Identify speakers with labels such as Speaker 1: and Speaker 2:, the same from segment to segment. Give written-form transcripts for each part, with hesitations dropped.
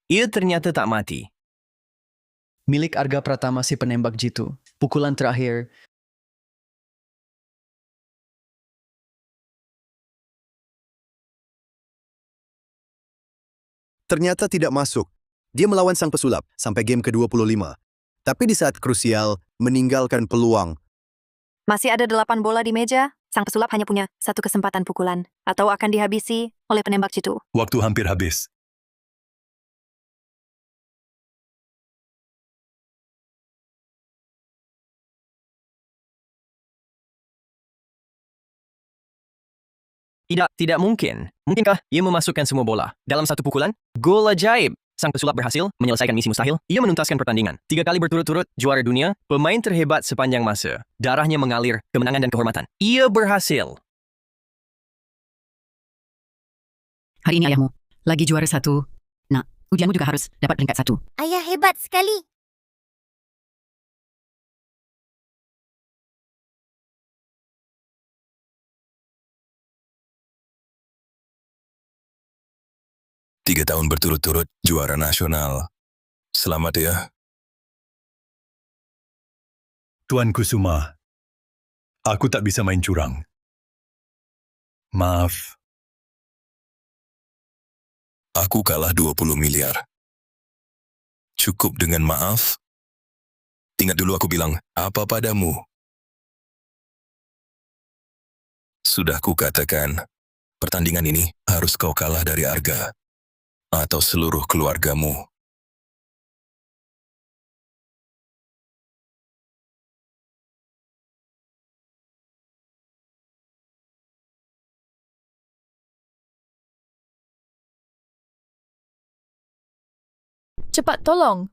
Speaker 1: Ia ternyata tak mati.
Speaker 2: Milik Arga Pratama si penembak jitu. Pukulan terakhir.
Speaker 3: Ternyata tidak masuk. Dia melawan sang pesulap sampai game ke-25. Tapi di saat krusial, meninggalkan peluang.
Speaker 4: Masih ada 8 bola di meja, sang pesulap hanya punya 1 kesempatan pukulan, atau akan dihabisi oleh penembak jitu.
Speaker 5: Waktu hampir habis.
Speaker 1: Tidak mungkin. Mungkinkah ia memasukkan semua bola dalam satu pukulan? Gol ajaib! Sang pesulap berhasil menyelesaikan misi mustahil. Ia menuntaskan pertandingan. 3 kali berturut-turut juara dunia, pemain terhebat sepanjang masa. Darahnya mengalir, kemenangan dan kehormatan. Ia berhasil.
Speaker 6: Hari ini ayahmu lagi juara 1. Nak, ujianmu juga harus dapat peringkat 1.
Speaker 7: Ayah hebat sekali.
Speaker 5: Tiga tahun berturut-turut juara nasional. Selamat ya. Tuan Kusuma, aku tak bisa main curang. Maaf. Aku kalah 20 miliar. Cukup dengan maaf? Ingat dulu aku bilang, apa padamu? Sudah kukatakan, pertandingan ini harus kau kalah dari Arga. Atau seluruh keluargamu.
Speaker 8: Cepat tolong.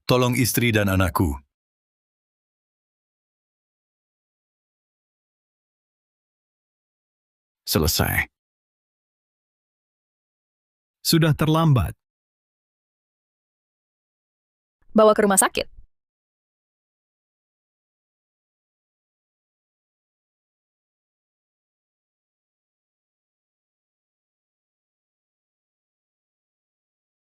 Speaker 5: Tolong istri dan anakku.
Speaker 9: Selesai. Sudah terlambat.
Speaker 8: Bawa ke rumah sakit.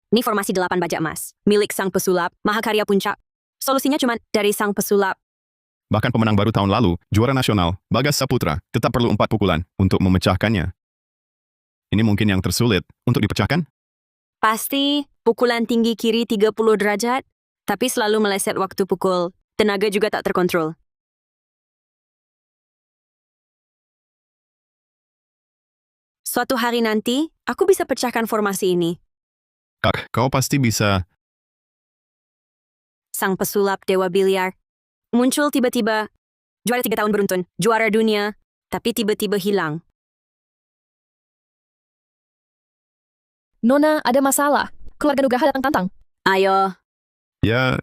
Speaker 4: Ini formasi 8 bajak emas, milik sang pesulap, Mahakarya Puncak. Solusinya cuma dari sang pesulap.
Speaker 9: Bahkan pemenang baru tahun lalu, juara nasional, Bagas Saputra, tetap perlu 4 pukulan untuk memecahkannya. Ini mungkin yang tersulit untuk dipecahkan?
Speaker 4: Pasti pukulan tinggi kiri 30 derajat, tapi selalu meleset waktu pukul. Tenaga juga tak terkontrol. Suatu hari nanti, aku bisa pecahkan formasi ini.
Speaker 9: Kak, kau pasti bisa.
Speaker 4: Sang pesulap Dewa Biliar muncul tiba-tiba, juara 3 tahun beruntun, juara dunia, tapi tiba-tiba hilang.
Speaker 8: Nona, ada masalah. Keluarga Nugraha datang tantang.
Speaker 4: Ayo,
Speaker 9: Ya,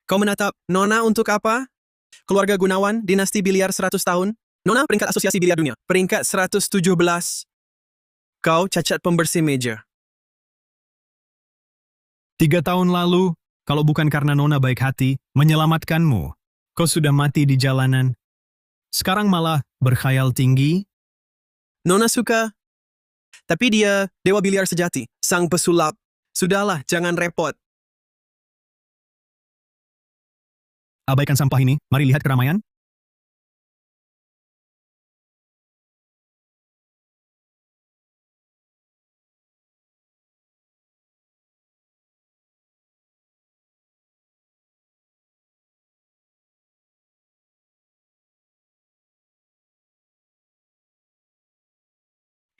Speaker 10: Kau menatap Nona untuk apa? Keluarga Gunawan, dinasti biliar 100 tahun. Nona peringkat asosiasi biliar dunia. Peringkat 117. Kau cacat pembersih meja.
Speaker 9: 3 tahun lalu, kalau bukan karena Nona baik hati, menyelamatkanmu. Kau sudah mati di jalanan. Sekarang malah berkhayal tinggi.
Speaker 10: Nona suka. Tapi dia dewa biliar sejati. Sang pesulap. Sudahlah, jangan repot.
Speaker 9: Abaikan sampah ini, mari lihat keramaian.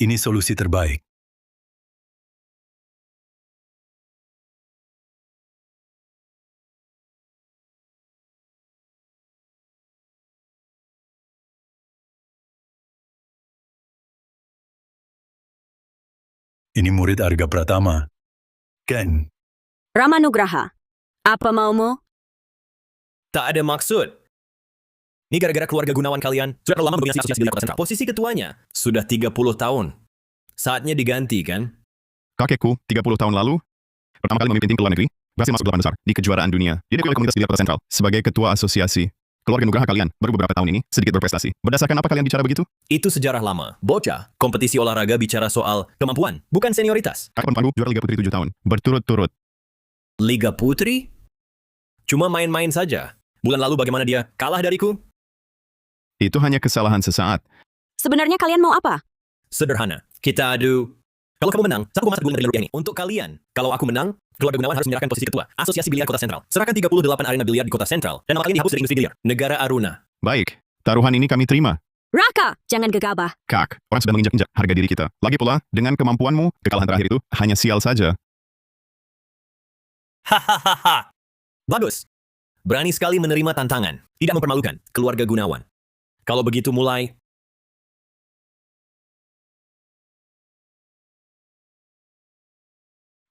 Speaker 5: Ini solusi terbaik. Ini murid Arga Pratama. Kan?
Speaker 4: Rama Nugraha, apa maumu?
Speaker 1: Tak ada maksud. Ini gara-gara keluarga Gunawan kalian sudah terlalu lama mendominasi asosiasi biliar kota sentral. Posisi ketuanya sudah 30 tahun. Saatnya diganti, kan?
Speaker 9: Kakekku, 30 tahun lalu, pertama kali memimpin tim ke luar negeri,
Speaker 7: berhasil masuk 8 besar di kejuaraan dunia. Dia dipilih oleh komunitas biliar Kota Sentral sebagai ketua asosiasi. Keluarga Nugraha kalian baru beberapa tahun ini sedikit berprestasi. Berdasarkan apa kalian bicara begitu?
Speaker 1: Itu sejarah lama. Bocah, kompetisi olahraga bicara soal kemampuan, bukan senioritas.
Speaker 7: Kakak perempuanku juara Liga Putri 7 tahun. Berturut-turut.
Speaker 1: Liga Putri? Cuma main-main saja. Bulan lalu bagaimana dia kalah dariku?
Speaker 7: Itu hanya kesalahan sesaat.
Speaker 4: Sebenarnya kalian mau apa?
Speaker 1: Sederhana. Kita adu. Kalau kamu menang, saya masuk bulan dari rupiah ini. Untuk kalian, kalau aku menang, keluarga Gunawan harus menyerahkan posisi ketua Asosiasi Biliar Kota Sentral. Serahkan 38 arena biliar di Kota Sentral. Dan nama kalian dihapus dari industri biliar. Negara Aruna.
Speaker 7: Baik, taruhan ini kami terima.
Speaker 4: Raka, jangan gegabah.
Speaker 7: Kak, orang sudah menginjak-injak harga diri kita. Lagi pula, dengan kemampuanmu, kekalahan terakhir itu hanya sial saja.
Speaker 1: Hahaha. Bagus. Berani sekali menerima tantangan. Tidak mempermalukan keluarga Gunawan. Kalau begitu mulai.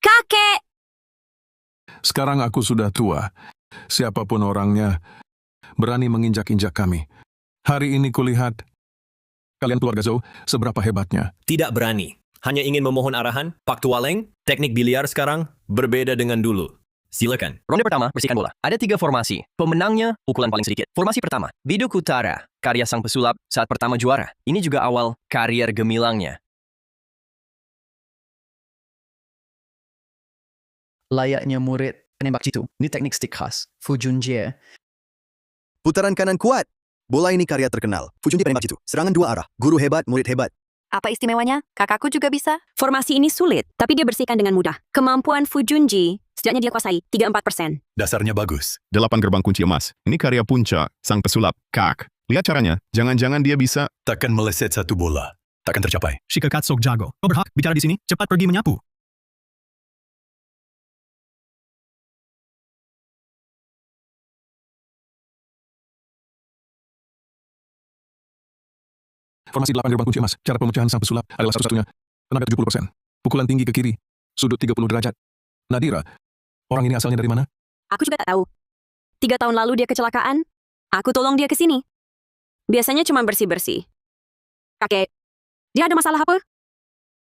Speaker 4: Kakek!
Speaker 11: Sekarang aku sudah tua. Siapapun orangnya berani menginjak-injak kami. Hari ini kulihat kalian keluarga Zhou seberapa hebatnya.
Speaker 1: Tidak berani. Hanya ingin memohon arahan. Pak Tualeng, teknik biliar sekarang berbeda dengan dulu. Silakan. Ronde pertama, bersihkan bola. Ada 3 formasi. Pemenangnya, pukulan paling sedikit. Formasi pertama, Biduk Utara, karya sang pesulap saat pertama juara. Ini juga awal karier gemilangnya.
Speaker 2: Layaknya murid penembak jitu. Ini teknik stick khas. Fu Junjie.
Speaker 3: Putaran kanan kuat. Bola ini karya terkenal. Fu Junjie penembak jitu. Serangan 2 arah. Guru hebat, murid hebat.
Speaker 12: Apa istimewanya? Kakakku juga bisa.
Speaker 4: Formasi ini sulit, tapi dia bersihkan dengan mudah. Kemampuan Fu Junji, setidaknya dia kuasai 3-4%.
Speaker 5: Dasarnya bagus.
Speaker 7: 8 gerbang kunci emas. Ini karya Punca, sang pesulap. Kak, lihat caranya. Jangan-jangan dia bisa...
Speaker 5: Takkan meleset satu bola. Takkan tercapai.
Speaker 9: Shikakatsuk jago. Kau berhak bicara di sini. Cepat pergi menyapu.
Speaker 11: Formasi 8 gerbang kunci emas. Cara pemecahan sang pesulap adalah satu-satunya. Tenaga 70%. Pukulan tinggi ke kiri. Sudut 30 derajat. Nadira, orang ini asalnya dari mana?
Speaker 4: Aku juga tak tahu. 3 tahun lalu dia kecelakaan. Aku tolong dia ke sini. Biasanya cuma bersih-bersih. Kakek, dia ada masalah apa?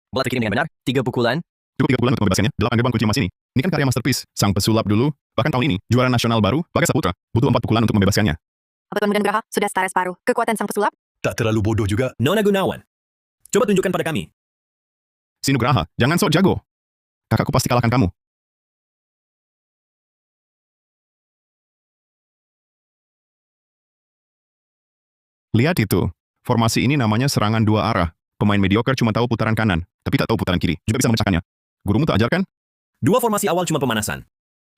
Speaker 1: Bola terkirim dengan benar. 3 pukulan.
Speaker 7: Cukup 3 bulan untuk membebaskannya. 8 gerbang kunci emas ini. Ini kan karya masterpiece. Sang pesulap dulu. Bahkan tahun ini, juara nasional baru, Bagas Saputra. Butuh 4 pukulan untuk membebaskannya.
Speaker 12: Apa Tuan Muda Nugraha sudah setara separuh kekuatan sang pesulap?
Speaker 5: Tak terlalu bodoh juga.
Speaker 1: Nona Gunawan. Coba tunjukkan pada kami.
Speaker 7: Si Nugraha, jangan sok jago. Kakakku pasti kalahkan kamu. Lihat itu. Formasi ini namanya serangan 2 arah. Pemain mediocre cuma tahu putaran kanan, tapi tak tahu putaran kiri. Juga bisa memecahkannya. Gurumu tak ajarkan?
Speaker 1: 2 formasi awal cuma pemanasan.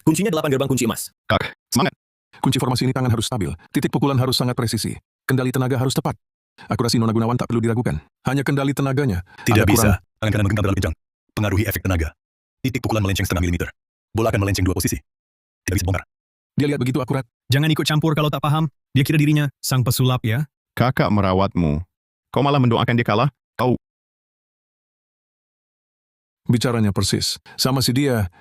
Speaker 1: Kuncinya 8 gerbang kunci emas.
Speaker 7: Kak, semangat.
Speaker 11: Kunci formasi ini tangan harus stabil. Titik pukulan harus sangat presisi. Kendali tenaga harus tepat. Akurasi Nona Gunawan tak perlu diragukan. Hanya kendali tenaganya.
Speaker 5: Tidak
Speaker 11: Agak
Speaker 5: bisa.
Speaker 11: kurang.
Speaker 5: Tangan kanan menggenggam terlalu kencang. Pengaruhi efek tenaga. Titik pukulan melenceng setengah milimeter. Bola akan melenceng 2 posisi. Tidak bisa bongkar.
Speaker 11: Dia lihat begitu akurat.
Speaker 9: Jangan ikut campur kalau tak paham. Dia kira dirinya sang pesulap ya.
Speaker 7: Kakak merawatmu. Kau malah mendoakan dia kalah? Kau...
Speaker 11: Bicaranya persis. Sama si dia,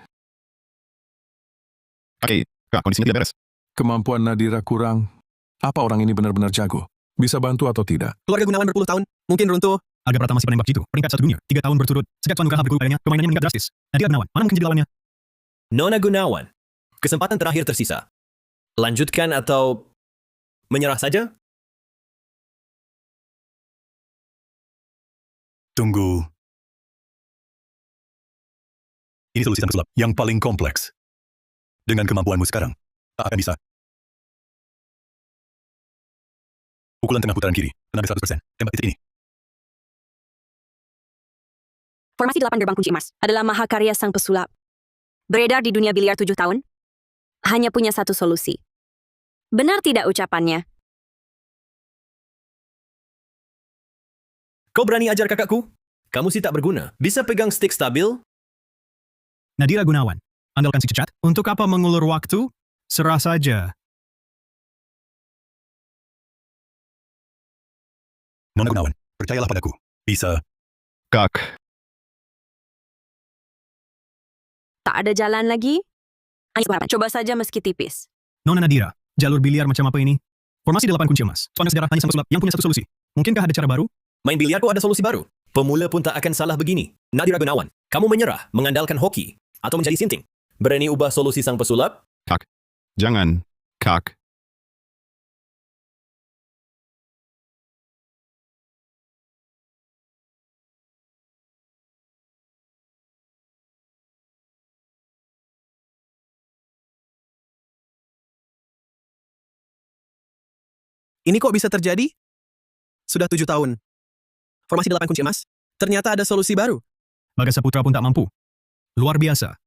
Speaker 7: Kak, kondisinya tidak beres.
Speaker 11: kemampuan Nadira kurang. Apa orang ini benar-benar jago? Bisa bantu atau tidak?
Speaker 10: Keluarga Gunawan berpuluh tahun. Mungkin runtuh.
Speaker 9: Agak Pratama si penembak jitu. Peringkat 1 dunia. 3 tahun berturut. Sejak Tuan Nugraha berguru padanya, permainannya meningkat drastis. Nadia Gunawan, mana mungkin jadi lawannya?
Speaker 1: Nona Gunawan. Kesempatan terakhir tersisa. Lanjutkan atau menyerah saja?
Speaker 5: Tunggu. Ini solusi sang pesulap yang paling kompleks. Dengan kemampuanmu sekarang, tak akan bisa. Pukulan tengah putaran kiri, tenaga 100%. Tembak titik ini.
Speaker 4: Formasi 8 gerbang kunci emas adalah mahakarya sang pesulap. Beredar di dunia biliar 7 tahun. Hanya punya satu solusi. Benar tidak ucapannya?
Speaker 1: Kau berani ajar kakakku? Kamu sih tak berguna. Bisa pegang stick stabil?
Speaker 9: Nadira Gunawan. Andalkan si cecat. Untuk apa mengulur waktu? Serah saja.
Speaker 5: Nona Gunawan, percayalah padaku. Bisa.
Speaker 7: Kak,
Speaker 4: Tak ada jalan lagi? Coba saja meski tipis.
Speaker 9: Nona Nadira. Jalur biliar macam apa ini? Formasi 8 kunci emas. Tuan sejarah hanya sang pesulap yang punya satu solusi. Mungkinkah ada cara baru?
Speaker 1: Main biliar kok ada solusi baru? Pemula pun tak akan salah begini. Nadira Gunawan, kamu menyerah mengandalkan hoki atau menjadi sinting. Berani ubah solusi sang pesulap?
Speaker 7: Kak. Jangan, Kak.
Speaker 10: Ini kok bisa terjadi? Sudah 7 tahun. Formasi 8 kunci emas. Ternyata ada solusi baru.
Speaker 9: Bagasa Putra pun tak mampu. Luar biasa.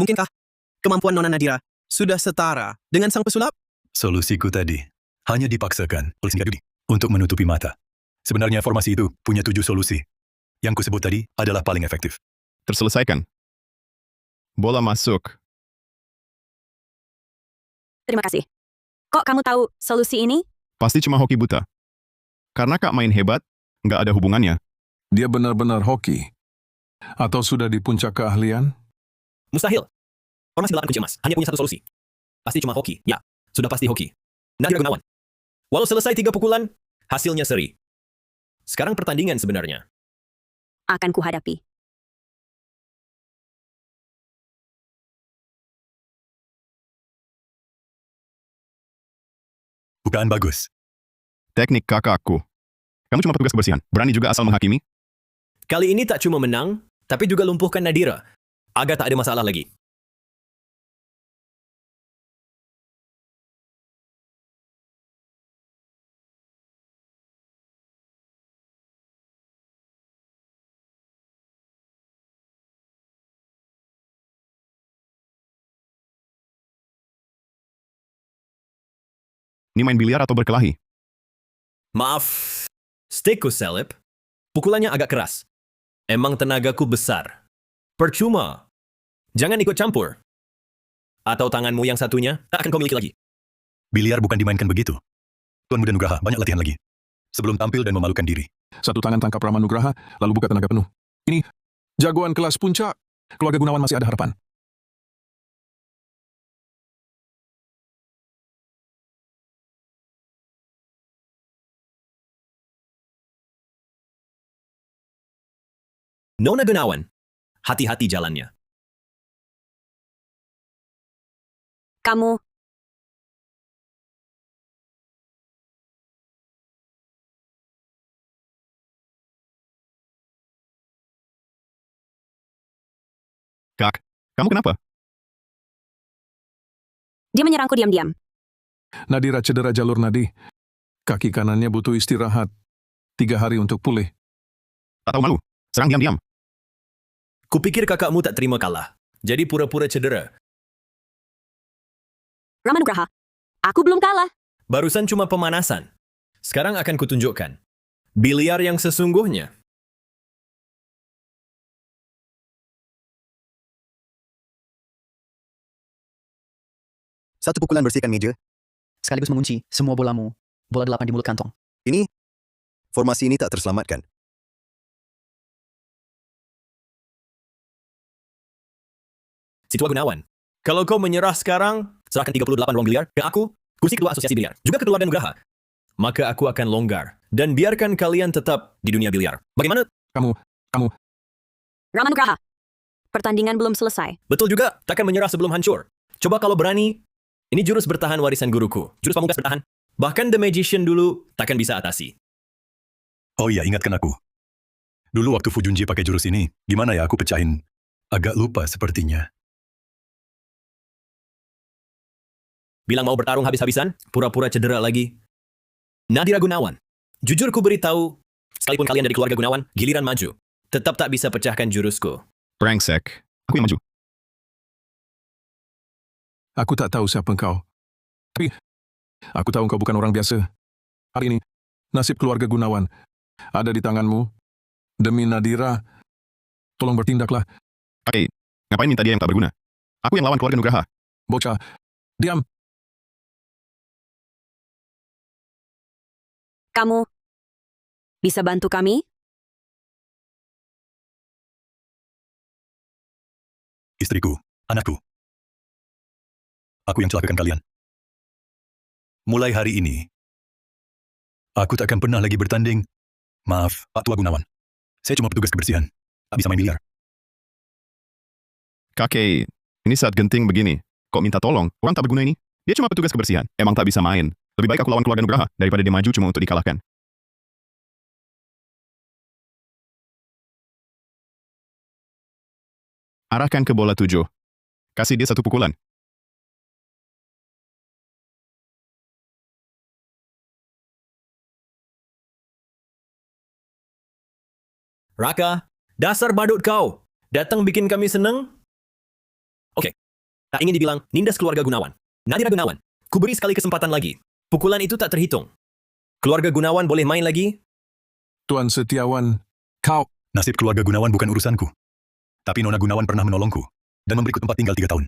Speaker 10: Mungkinkah kemampuan Nona Nadira sudah setara dengan sang pesulap?
Speaker 5: Solusiku tadi hanya dipaksakan oleh Singa Judi untuk menutupi mata. Sebenarnya formasi itu punya 7 solusi. Yang kusebut tadi adalah paling efektif.
Speaker 7: Terselesaikan. Bola masuk.
Speaker 4: Terima kasih. Kok kamu tahu solusi ini?
Speaker 7: Pasti cuma hoki buta. Karena Kak main hebat, nggak ada hubungannya.
Speaker 11: Dia benar-benar hoki. Atau sudah di puncak keahlian?
Speaker 1: Mustahil. Formasi 8 kunci emas hanya punya satu solusi. Pasti cuma hoki. Ya, sudah pasti hoki. Nadira Gunawan. Walau selesai 3 pukulan, hasilnya seri. Sekarang pertandingan sebenarnya.
Speaker 4: Akan kuhadapi.
Speaker 5: Bukan bagus.
Speaker 7: Teknik kakakku. Kamu cuma petugas kebersihan. Berani juga asal menghakimi?
Speaker 1: Kali ini tak cuma menang, tapi juga lumpuhkan Nadira. Agak tak ada masalah lagi.
Speaker 7: Ini main biliar atau berkelahi?
Speaker 1: Maaf, stekku seleb. Pukulannya agak keras. Emang tenagaku besar. Percuma. Jangan ikut campur. Atau tanganmu yang satunya tak akan kau miliki lagi.
Speaker 5: Biliar bukan dimainkan begitu. Tuan Muda Nugraha banyak latihan lagi. Sebelum tampil dan memalukan diri.
Speaker 11: Satu tangan tangkap Rama Nugraha, lalu buka tenaga penuh. Ini jagoan kelas puncak. Keluarga Gunawan masih ada harapan.
Speaker 1: Nona Gunawan, hati-hati jalannya.
Speaker 4: Kamu
Speaker 7: Kak, kamu kenapa?
Speaker 4: dia menyerangku diam-diam.
Speaker 11: Nadira cedera jalur nadi. Kaki kanannya butuh istirahat. 3 hari untuk pulih.
Speaker 7: Tak tahu malu. Serang diam-diam.
Speaker 1: Kupikir kakakmu tak terima kalah. Jadi pura-pura cedera.
Speaker 4: Rama Nugraha, aku belum kalah.
Speaker 1: Barusan cuma pemanasan. Sekarang akan kutunjukkan. Biliar yang sesungguhnya.
Speaker 3: Satu pukulan bersihkan meja.
Speaker 2: Sekaligus mengunci semua bolamu. Bola 8 di mulut kantong.
Speaker 3: Ini, formasi ini tak terselamatkan.
Speaker 1: Situa Gunawan. Kalau kau menyerah sekarang, serahkan 38 ruang biliar ke aku, kursi ketua asosiasi biliar, juga ke keluarga Nugraha. Maka aku akan longgar dan biarkan kalian tetap di dunia biliar. Bagaimana?
Speaker 11: Kamu.
Speaker 4: Rama Nugraha, pertandingan belum selesai.
Speaker 1: Betul juga, takkan menyerah sebelum hancur. Coba kalau berani. Ini jurus bertahan warisan guruku. Jurus pamungkas bertahan. Bahkan The Magician dulu takkan bisa atasi.
Speaker 5: Oh iya, ingatkan aku. Dulu waktu Fu Junji pakai jurus ini, gimana ya aku pecahin? Agak lupa sepertinya.
Speaker 1: Bilang mau bertarung habis-habisan, pura-pura cedera lagi. Nadira Gunawan. Jujur ku beritahu, sekalipun kalian dari keluarga Gunawan, giliran maju, tetap tak bisa pecahkan jurusku.
Speaker 7: Brengsek. Aku yang maju.
Speaker 11: Aku tak tahu siapa engkau. Tapi, aku tahu engkau bukan orang biasa. Hari ini, nasib keluarga Gunawan ada di tanganmu. Demi Nadira, tolong bertindaklah.
Speaker 7: Oke, ngapain minta dia yang tak berguna? Aku yang lawan keluarga Nugraha.
Speaker 11: Bocah, diam.
Speaker 4: Kamu bisa bantu kami?
Speaker 5: Istriku, anakku. Aku yang celakakan kalian. Mulai hari ini, aku tak akan pernah lagi bertanding. Maaf, Pak Tua Gunawan. Saya cuma petugas kebersihan. Tak bisa main biliar.
Speaker 7: Kakek, Ini saat genting begini. Kok minta tolong? Orang tak berguna ini. Dia cuma petugas kebersihan. Emang tak bisa main. Lebih baik aku lawan keluarga Nugraha daripada dia maju cuma untuk dikalahkan. Arahkan ke bola 7. Kasih dia 1 pukulan.
Speaker 1: Raka, dasar badut kau. Datang bikin kami seneng? Oke, tak ingin dibilang nindas keluarga Gunawan. Nadira Gunawan, ku beri sekali kesempatan lagi. Pukulan itu tak terhitung. Keluarga Gunawan boleh main lagi?
Speaker 11: Tuan Setiawan, kau...
Speaker 5: Nasib keluarga Gunawan bukan urusanku. Tapi Nona Gunawan pernah menolongku dan memberiku tempat tinggal 3 tahun.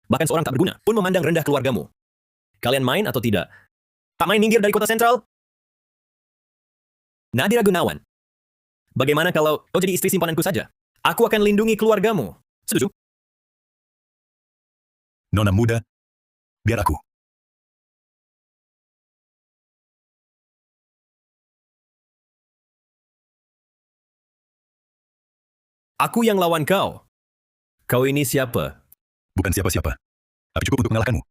Speaker 1: Bahkan seorang tak berguna pun memandang rendah keluargamu. Kalian main atau tidak? Tak main minggir dari kota sentral? Nadira Gunawan, bagaimana kalau kau jadi istri simpananku saja? Aku akan lindungi keluargamu. Setuju?
Speaker 5: Nona muda, biar aku.
Speaker 1: Aku yang lawan kau. Kau ini siapa?
Speaker 5: Bukan siapa-siapa. Tapi cukup untuk mengalahkanmu.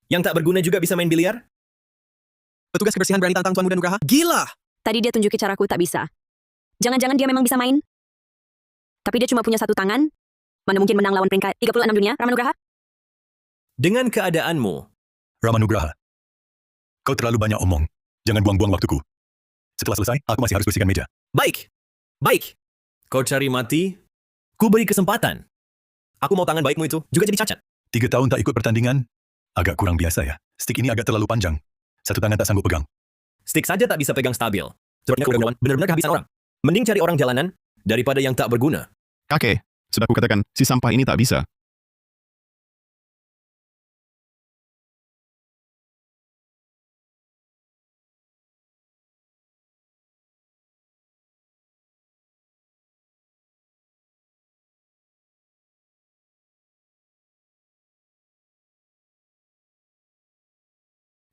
Speaker 1: Yang tak berguna juga bisa main biliar?
Speaker 10: Petugas kebersihan berani tantang Tuan Muda Nugraha? Gila!
Speaker 4: Tadi dia tunjuki caraku tak bisa. Jangan-jangan dia memang bisa main? Tapi dia cuma punya 1 tangan? Mana mungkin menang lawan peringkat 36 dunia, Ramanugraha?
Speaker 1: Dengan keadaanmu,
Speaker 5: Ramanugraha, kau terlalu banyak omong. Jangan buang-buang waktuku. Setelah selesai, aku masih harus bersihkan meja.
Speaker 1: baik. Baik. Kau cari mati? Ku beri kesempatan. Aku mau tangan baikmu itu juga jadi cacat.
Speaker 5: 3 tahun tak ikut pertandingan? Agak kurang biasa ya. Stick ini agak terlalu panjang. 1 tangan tak sanggup pegang.
Speaker 1: Stick saja tak bisa pegang stabil. Sepertinya keluarga Gunawan benar-benar kehabisan orang. Mending cari orang jalanan daripada yang tak berguna.
Speaker 7: Kakek, sudah kukatakan, si sampah ini tak bisa.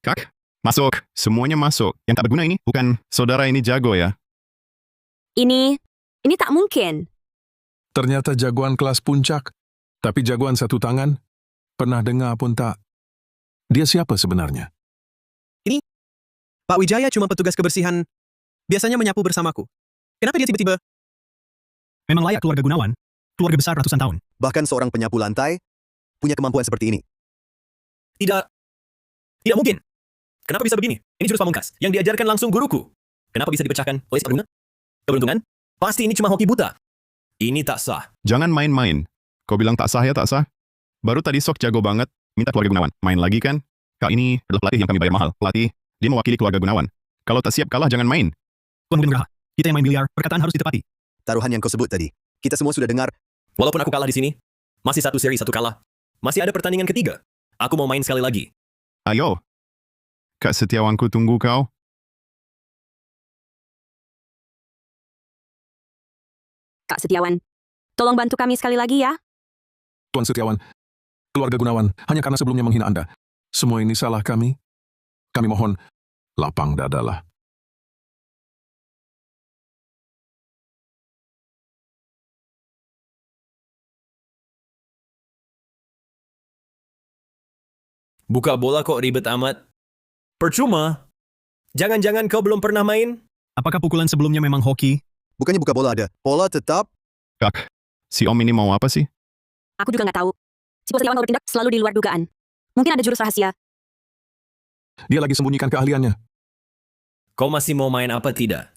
Speaker 7: Kak, masuk. Semuanya masuk. Yang tak berguna ini, bukan saudara ini jago ya.
Speaker 4: Ini tak mungkin.
Speaker 11: Ternyata jagoan kelas puncak. Tapi jagoan 1 tangan? Pernah dengar pun tak. Dia siapa sebenarnya?
Speaker 10: Ini, Pak Wijaya cuma petugas kebersihan. Biasanya menyapu bersamaku. Kenapa dia tiba-tiba?
Speaker 9: Memang layak keluarga Gunawan. Keluarga besar ratusan tahun.
Speaker 3: Bahkan seorang penyapu lantai punya kemampuan seperti ini.
Speaker 1: Tidak mungkin. Kenapa bisa begini? Ini jurus pamungkas yang diajarkan langsung guruku. Kenapa bisa dipecahkan oleh si berguna? Keberuntungan? Pasti ini cuma hoki buta. Ini tak sah.
Speaker 7: Jangan main-main. Kau bilang tak sah ya tak sah? Baru tadi Sok jago banget, minta keluarga Gunawan. Main lagi kan? Kak ini adalah pelatih yang kami bayar mahal. Pelatih, dia mewakili keluarga Gunawan. Kalau tak siap kalah jangan main.
Speaker 9: Tuan Muda Nugraha, kita yang main biliar, perkataan harus ditepati.
Speaker 3: Taruhan yang kau sebut tadi. Kita semua sudah dengar.
Speaker 1: Walaupun aku kalah di sini, masih 1 seri 1 kalah. Masih ada pertandingan ketiga. Aku mau main sekali lagi.
Speaker 7: Ayo. Kak Setiawanku tunggu kau.
Speaker 4: Kak Setiawan, tolong bantu kami sekali lagi ya.
Speaker 11: Tuan Setiawan, keluarga Gunawan, hanya karena sebelumnya menghina Anda. Semua ini salah kami. Kami mohon, lapang dadalah.
Speaker 1: Buka bola kok ribet amat. Percuma. Jangan-jangan kau belum pernah main?
Speaker 9: Apakah pukulan sebelumnya memang hoki?
Speaker 3: Bukannya buka bola ada. Bola tetap.
Speaker 7: Kak, si Om ini mau apa sih?
Speaker 4: Aku juga nggak tahu. Si bos Setiawan bertindak selalu di luar dugaan. Mungkin ada jurus rahasia.
Speaker 11: Dia lagi sembunyikan keahliannya.
Speaker 1: Kau masih mau main apa tidak?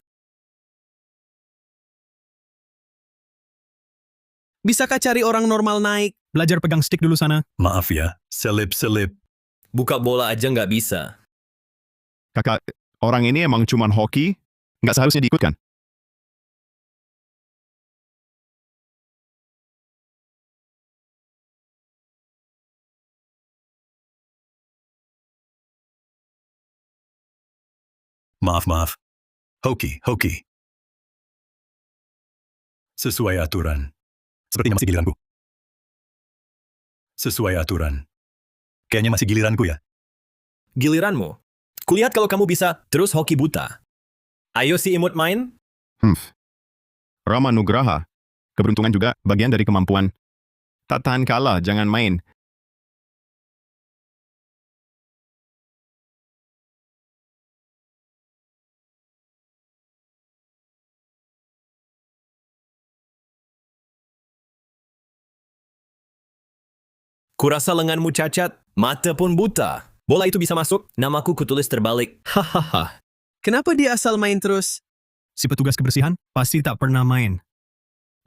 Speaker 10: Bisakah cari orang normal naik?
Speaker 9: Belajar pegang stick dulu sana.
Speaker 5: Maaf ya, selip-selip.
Speaker 1: Buka bola aja nggak bisa.
Speaker 7: Kakak, orang ini emang cuman hoki, nggak seharusnya diikutkan.
Speaker 5: Maaf. Hoki. Sesuai aturan. Sepertinya masih giliranku. Sesuai aturan. Kayaknya masih giliranku ya.
Speaker 1: Giliranmu. Kulihat kalau kamu bisa terus hoki buta. Ayo si imut main.
Speaker 7: Ramanugraha. Keberuntungan juga bagian dari kemampuan. Tak tahan kalah, jangan main.
Speaker 1: Kurasa lenganmu cacat, mata pun buta. Bola itu bisa masuk, namaku kutulis terbalik. Hahaha.
Speaker 10: Kenapa dia asal main terus?
Speaker 9: Si petugas kebersihan pasti tak pernah main.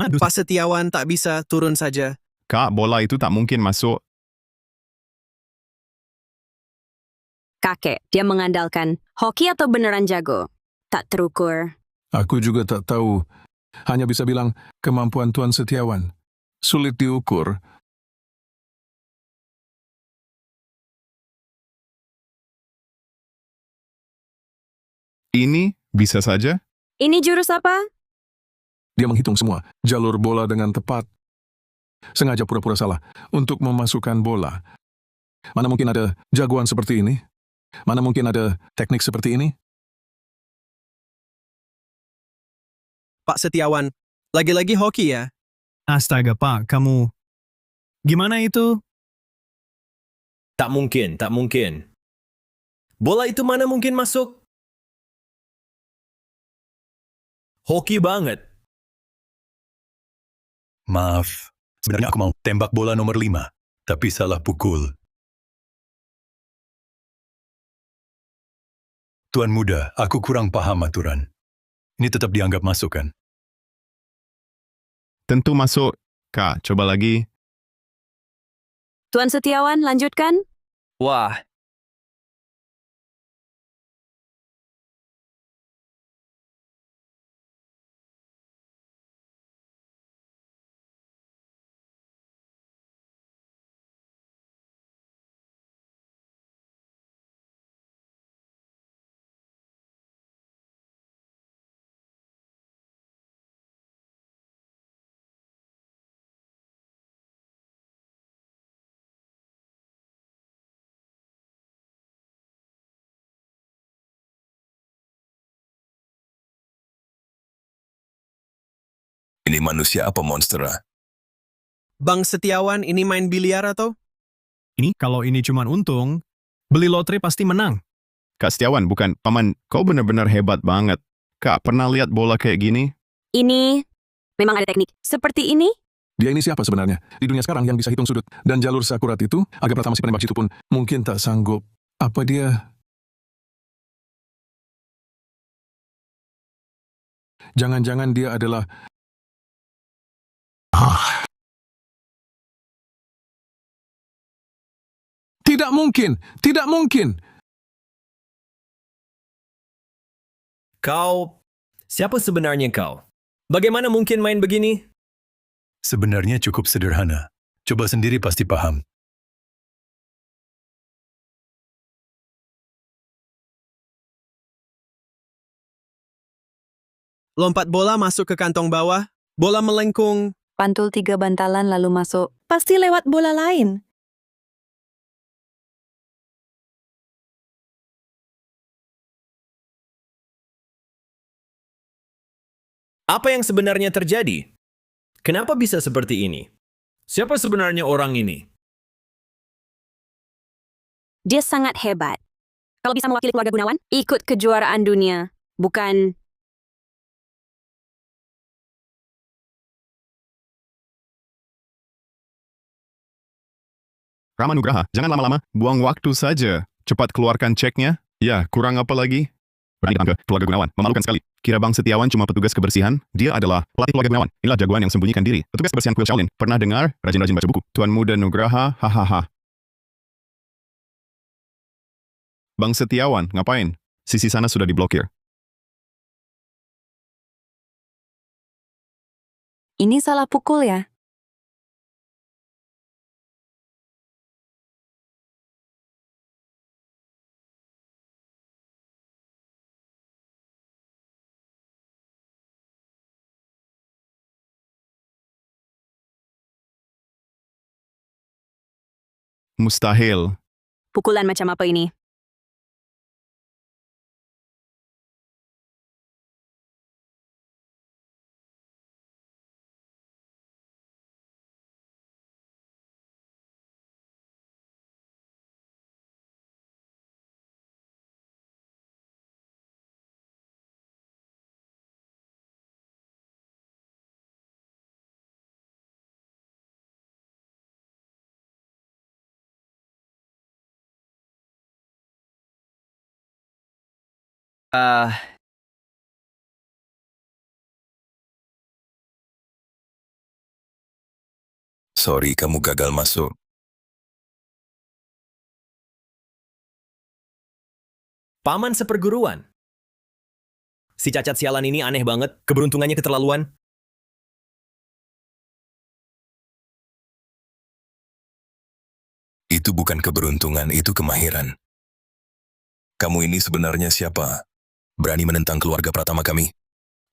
Speaker 9: Aduh,
Speaker 10: Pak Setiawan tak bisa turun saja.
Speaker 7: Kak, bola itu tak mungkin masuk.
Speaker 4: Kakek, dia mengandalkan hoki atau beneran jago? Tak terukur.
Speaker 11: Aku juga tak tahu. Hanya bisa bilang kemampuan Tuan Setiawan. Sulit diukur.
Speaker 7: Ini bisa saja.
Speaker 4: Ini jurus apa?
Speaker 11: Dia menghitung semua jalur bola dengan tepat. Sengaja pura-pura salah untuk memasukkan bola. Mana mungkin ada jagoan seperti ini? Mana mungkin ada teknik seperti ini?
Speaker 10: Pak Setiawan, lagi-lagi hoki ya?
Speaker 9: astaga Pak, kamu... Gimana itu?
Speaker 1: Tak mungkin, tak mungkin. Bola itu mana mungkin masuk? Hoki banget.
Speaker 5: Maaf, sebenarnya aku mau tembak bola nomor 5, tapi salah pukul. Tuan muda, aku kurang paham aturan. Ini tetap dianggap masuk kan?
Speaker 7: Tentu masuk. Kak, coba lagi.
Speaker 4: Tuan Setiawan, lanjutkan.
Speaker 1: Wah,
Speaker 5: Ini manusia apa monster?
Speaker 10: Bang Setiawan ini main biliar atau?
Speaker 9: Ini kalau ini cuman untung, beli lotre pasti menang.
Speaker 7: Kak Setiawan, bukan. Paman, kau benar-benar hebat banget. Kak, pernah lihat bola kayak gini?
Speaker 4: Ini memang ada teknik. Seperti ini?
Speaker 11: Dia ini siapa sebenarnya? Di dunia sekarang yang bisa hitung sudut dan jalur seakurat itu, Arga Pratama si penembak jitu pun mungkin tak sanggup. Apa dia? Jangan-jangan dia adalah... Tidak mungkin! Tidak mungkin!
Speaker 1: kau... Siapa sebenarnya kau? Bagaimana mungkin main begini?
Speaker 5: Sebenarnya cukup sederhana. Coba sendiri pasti paham.
Speaker 10: Lompat bola masuk ke kantong bawah, bola melengkung.
Speaker 12: Pantul 3 bantalan lalu masuk.
Speaker 8: Pasti lewat bola lain.
Speaker 1: Apa yang sebenarnya terjadi? Kenapa bisa seperti ini? Siapa sebenarnya orang ini?
Speaker 4: Dia sangat hebat. Kalau bisa mewakili keluarga Gunawan, ikut kejuaraan dunia. Bukan...
Speaker 7: Rama Nugraha, jangan lama-lama. Buang waktu saja. Cepat keluarkan ceknya. Ya, kurang apa lagi? Berani datang ke keluarga Gunawan. Memalukan sekali. Kira Bang Setiawan cuma petugas kebersihan? Dia adalah pelatih keluarga Gunawan. Inilah jagoan yang sembunyikan diri. Petugas kebersihan kuil Shaolin. Pernah dengar? Rajin-rajin baca buku. Tuan Muda Nugraha, hahaha. Bang Setiawan, ngapain? Sisi sana sudah diblokir.
Speaker 12: Ini salah pukul ya?
Speaker 7: Mustahil.
Speaker 4: Pukulan macam apa ini?
Speaker 5: Sorry, kamu gagal masuk.
Speaker 1: Paman seperguruan. Si cacat sialan ini aneh banget, keberuntungannya keterlaluan.
Speaker 5: Itu bukan keberuntungan, itu kemahiran. Kamu ini sebenarnya siapa? Berani menentang keluarga Pratama kami?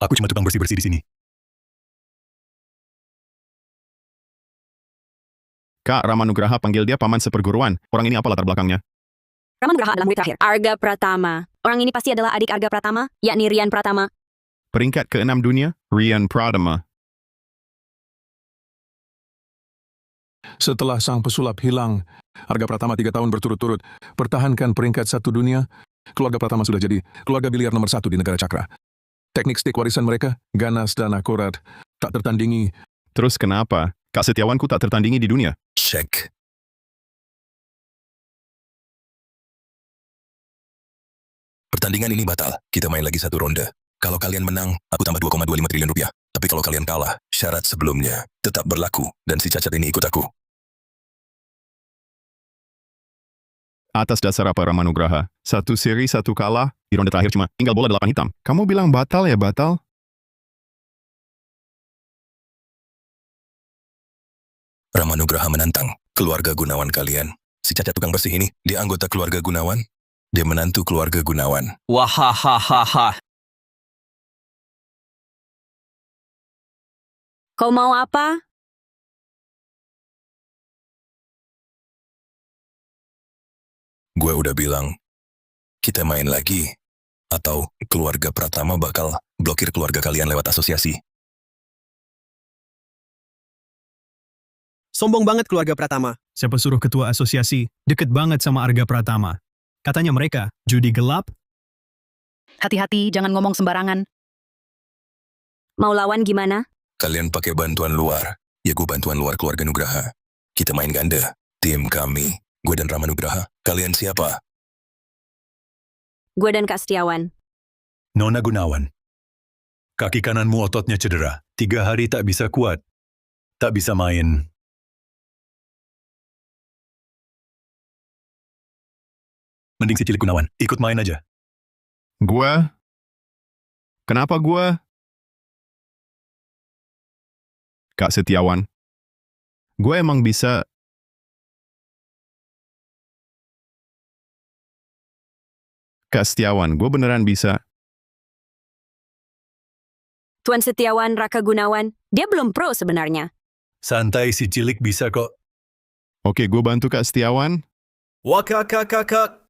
Speaker 5: Aku cuma tukang bersih-bersih di sini.
Speaker 7: Kak Ramanugraha panggil dia paman seperguruan. Orang ini apa latar belakangnya?
Speaker 4: Ramanugraha adalah murid terakhir. Arga Pratama. Orang ini pasti adalah adik Arga Pratama, yakni Rian Pratama.
Speaker 7: Peringkat ke-6 dunia, Rian Pratama.
Speaker 11: Setelah sang pesulap hilang, Arga Pratama 3 tahun berturut-turut pertahankan peringkat 1 dunia, keluarga Pratama sudah jadi keluarga biliar nomor 1 di negara Cakra. Teknik stik warisan mereka ganas dan akurat, tak tertandingi.
Speaker 7: Terus kenapa Kak Setiawanku tak tertandingi di dunia?
Speaker 5: Cek. Pertandingan ini batal. Kita main lagi 1 ronde. Kalau kalian menang, aku tambah 2,25 triliun rupiah. Tapi kalau kalian kalah, syarat sebelumnya tetap berlaku dan si cacat ini ikut aku.
Speaker 7: Atas dasar apa Ramanugraha? 1 seri 1 kalah, di ronde terakhir cuma tinggal bola 8 hitam. Kamu bilang batal ya batal?
Speaker 5: Ramanugraha menantang keluarga Gunawan kalian. Si cacat tukang bersih ini, dia anggota keluarga Gunawan. Dia menantu keluarga Gunawan.
Speaker 1: Wahahaha.
Speaker 4: Kau mau apa?
Speaker 5: Gue udah bilang, kita main lagi. Atau keluarga Pratama bakal blokir keluarga kalian lewat asosiasi.
Speaker 10: Sombong banget keluarga Pratama.
Speaker 9: Siapa suruh ketua asosiasi deket banget sama Arga Pratama? Katanya mereka judi gelap.
Speaker 6: Hati-hati, jangan ngomong sembarangan.
Speaker 4: Mau lawan gimana?
Speaker 5: Kalian pakai bantuan luar. Ya gue bantuan luar keluarga Nugraha. Kita main ganda. Tim kami, gue dan Ramanugraha. Kalian siapa?
Speaker 4: Gue dan Kak Setiawan.
Speaker 5: Nona Gunawan. Kaki kananmu ototnya cedera. 3 hari tak bisa kuat. Tak bisa main. Mending si cilik Gunawan, ikut main aja.
Speaker 7: Gua? Kenapa gua? Kak Setiawan. Gue emang bisa... Kak Setiawan, gue beneran bisa.
Speaker 4: Tuan Setiawan Raka Gunawan, dia belum pro sebenarnya.
Speaker 5: Santai, si cilik bisa kok.
Speaker 7: Oke, gue bantu Kak Setiawan.
Speaker 1: Wah kakak.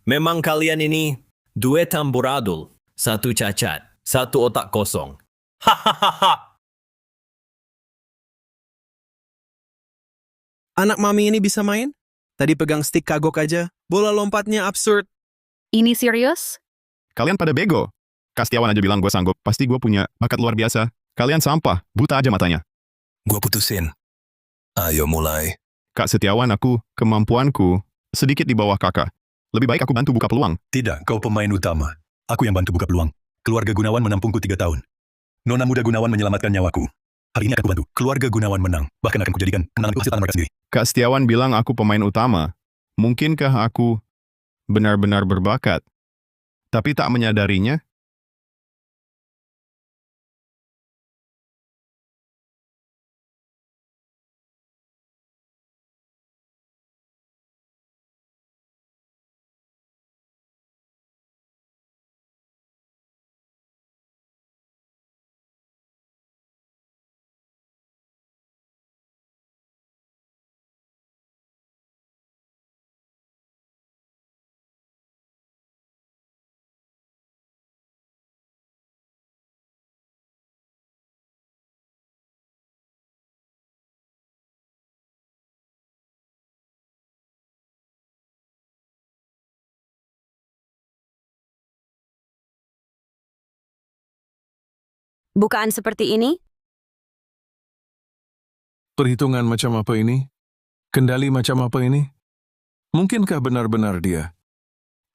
Speaker 1: Memang kalian ini duet amburadul. 1 cacat, 1 otak kosong. Hahaha.
Speaker 10: Anak mami ini bisa main? Tadi pegang stick kagok aja. Bola lompatnya absurd.
Speaker 6: Ini serius?
Speaker 7: Kalian pada bego. Kak Setiawan aja bilang gue sanggup. Pasti gue punya bakat luar biasa. Kalian sampah, buta aja matanya.
Speaker 5: Gue putusin. Ayo mulai.
Speaker 7: Kak Setiawan, kemampuanku sedikit di bawah kakak. Lebih baik aku bantu buka peluang.
Speaker 5: Tidak, kau pemain utama. Aku yang bantu buka peluang. Keluarga Gunawan menampungku 3 tahun. Nona muda Gunawan menyelamatkan nyawaku. Hari ini akan kubantu. Keluarga Gunawan menang. Bahkan akan kujadikan kemenangan hasil tangan mereka sendiri.
Speaker 7: Kak Setiawan bilang aku pemain utama. Mungkinkah aku benar-benar berbakat, tapi tak menyadarinya?
Speaker 4: Bukaan seperti ini?
Speaker 11: Perhitungan macam apa ini? Kendali macam apa ini? Mungkinkah benar-benar dia?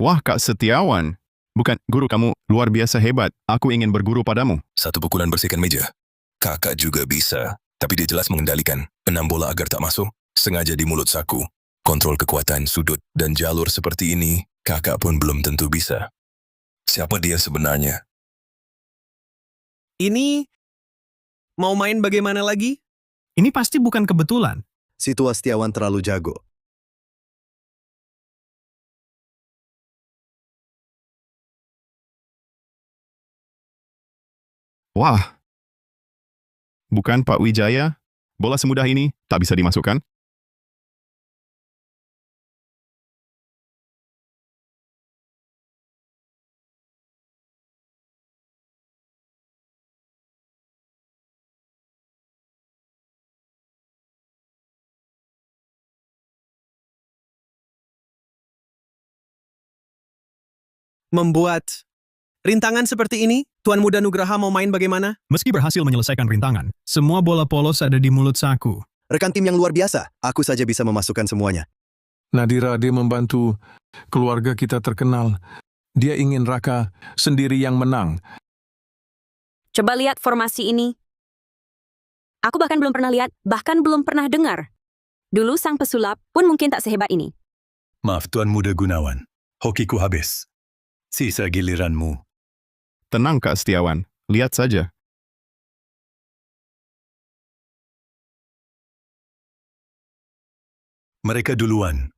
Speaker 7: Wah, Kak Setiawan. Bukan, guru kamu luar biasa hebat. Aku ingin berguru padamu.
Speaker 5: Satu pukulan bersihkan meja. Kakak juga bisa, tapi dia jelas mengendalikan 6 bola agar tak masuk, sengaja di mulut saku. Kontrol kekuatan, sudut, dan jalur seperti ini, kakak pun belum tentu bisa. Siapa dia sebenarnya?
Speaker 10: Ini mau main bagaimana lagi?
Speaker 9: Ini pasti bukan kebetulan.
Speaker 3: Si tua Setiawan terlalu jago.
Speaker 7: Wah. Bukan Pak Wijaya? Bola semudah ini tak bisa dimasukkan?
Speaker 10: Membuat rintangan seperti ini, Tuan Muda Nugraha mau main bagaimana?
Speaker 9: Meski berhasil menyelesaikan rintangan, semua bola polos ada di mulut saku.
Speaker 3: Rekan tim yang luar biasa. Aku saja bisa memasukkan semuanya.
Speaker 11: Nadira, dia membantu keluarga kita terkenal. Dia ingin Raka sendiri yang menang.
Speaker 4: Coba lihat formasi ini. Aku bahkan belum pernah lihat, bahkan belum pernah dengar. Dulu sang pesulap pun mungkin tak sehebat ini.
Speaker 5: Maaf, Tuan Muda Gunawan. Hokiku habis. Sisa giliranmu.
Speaker 7: Tenang, Kak Setiawan. Lihat saja.
Speaker 5: Mereka duluan.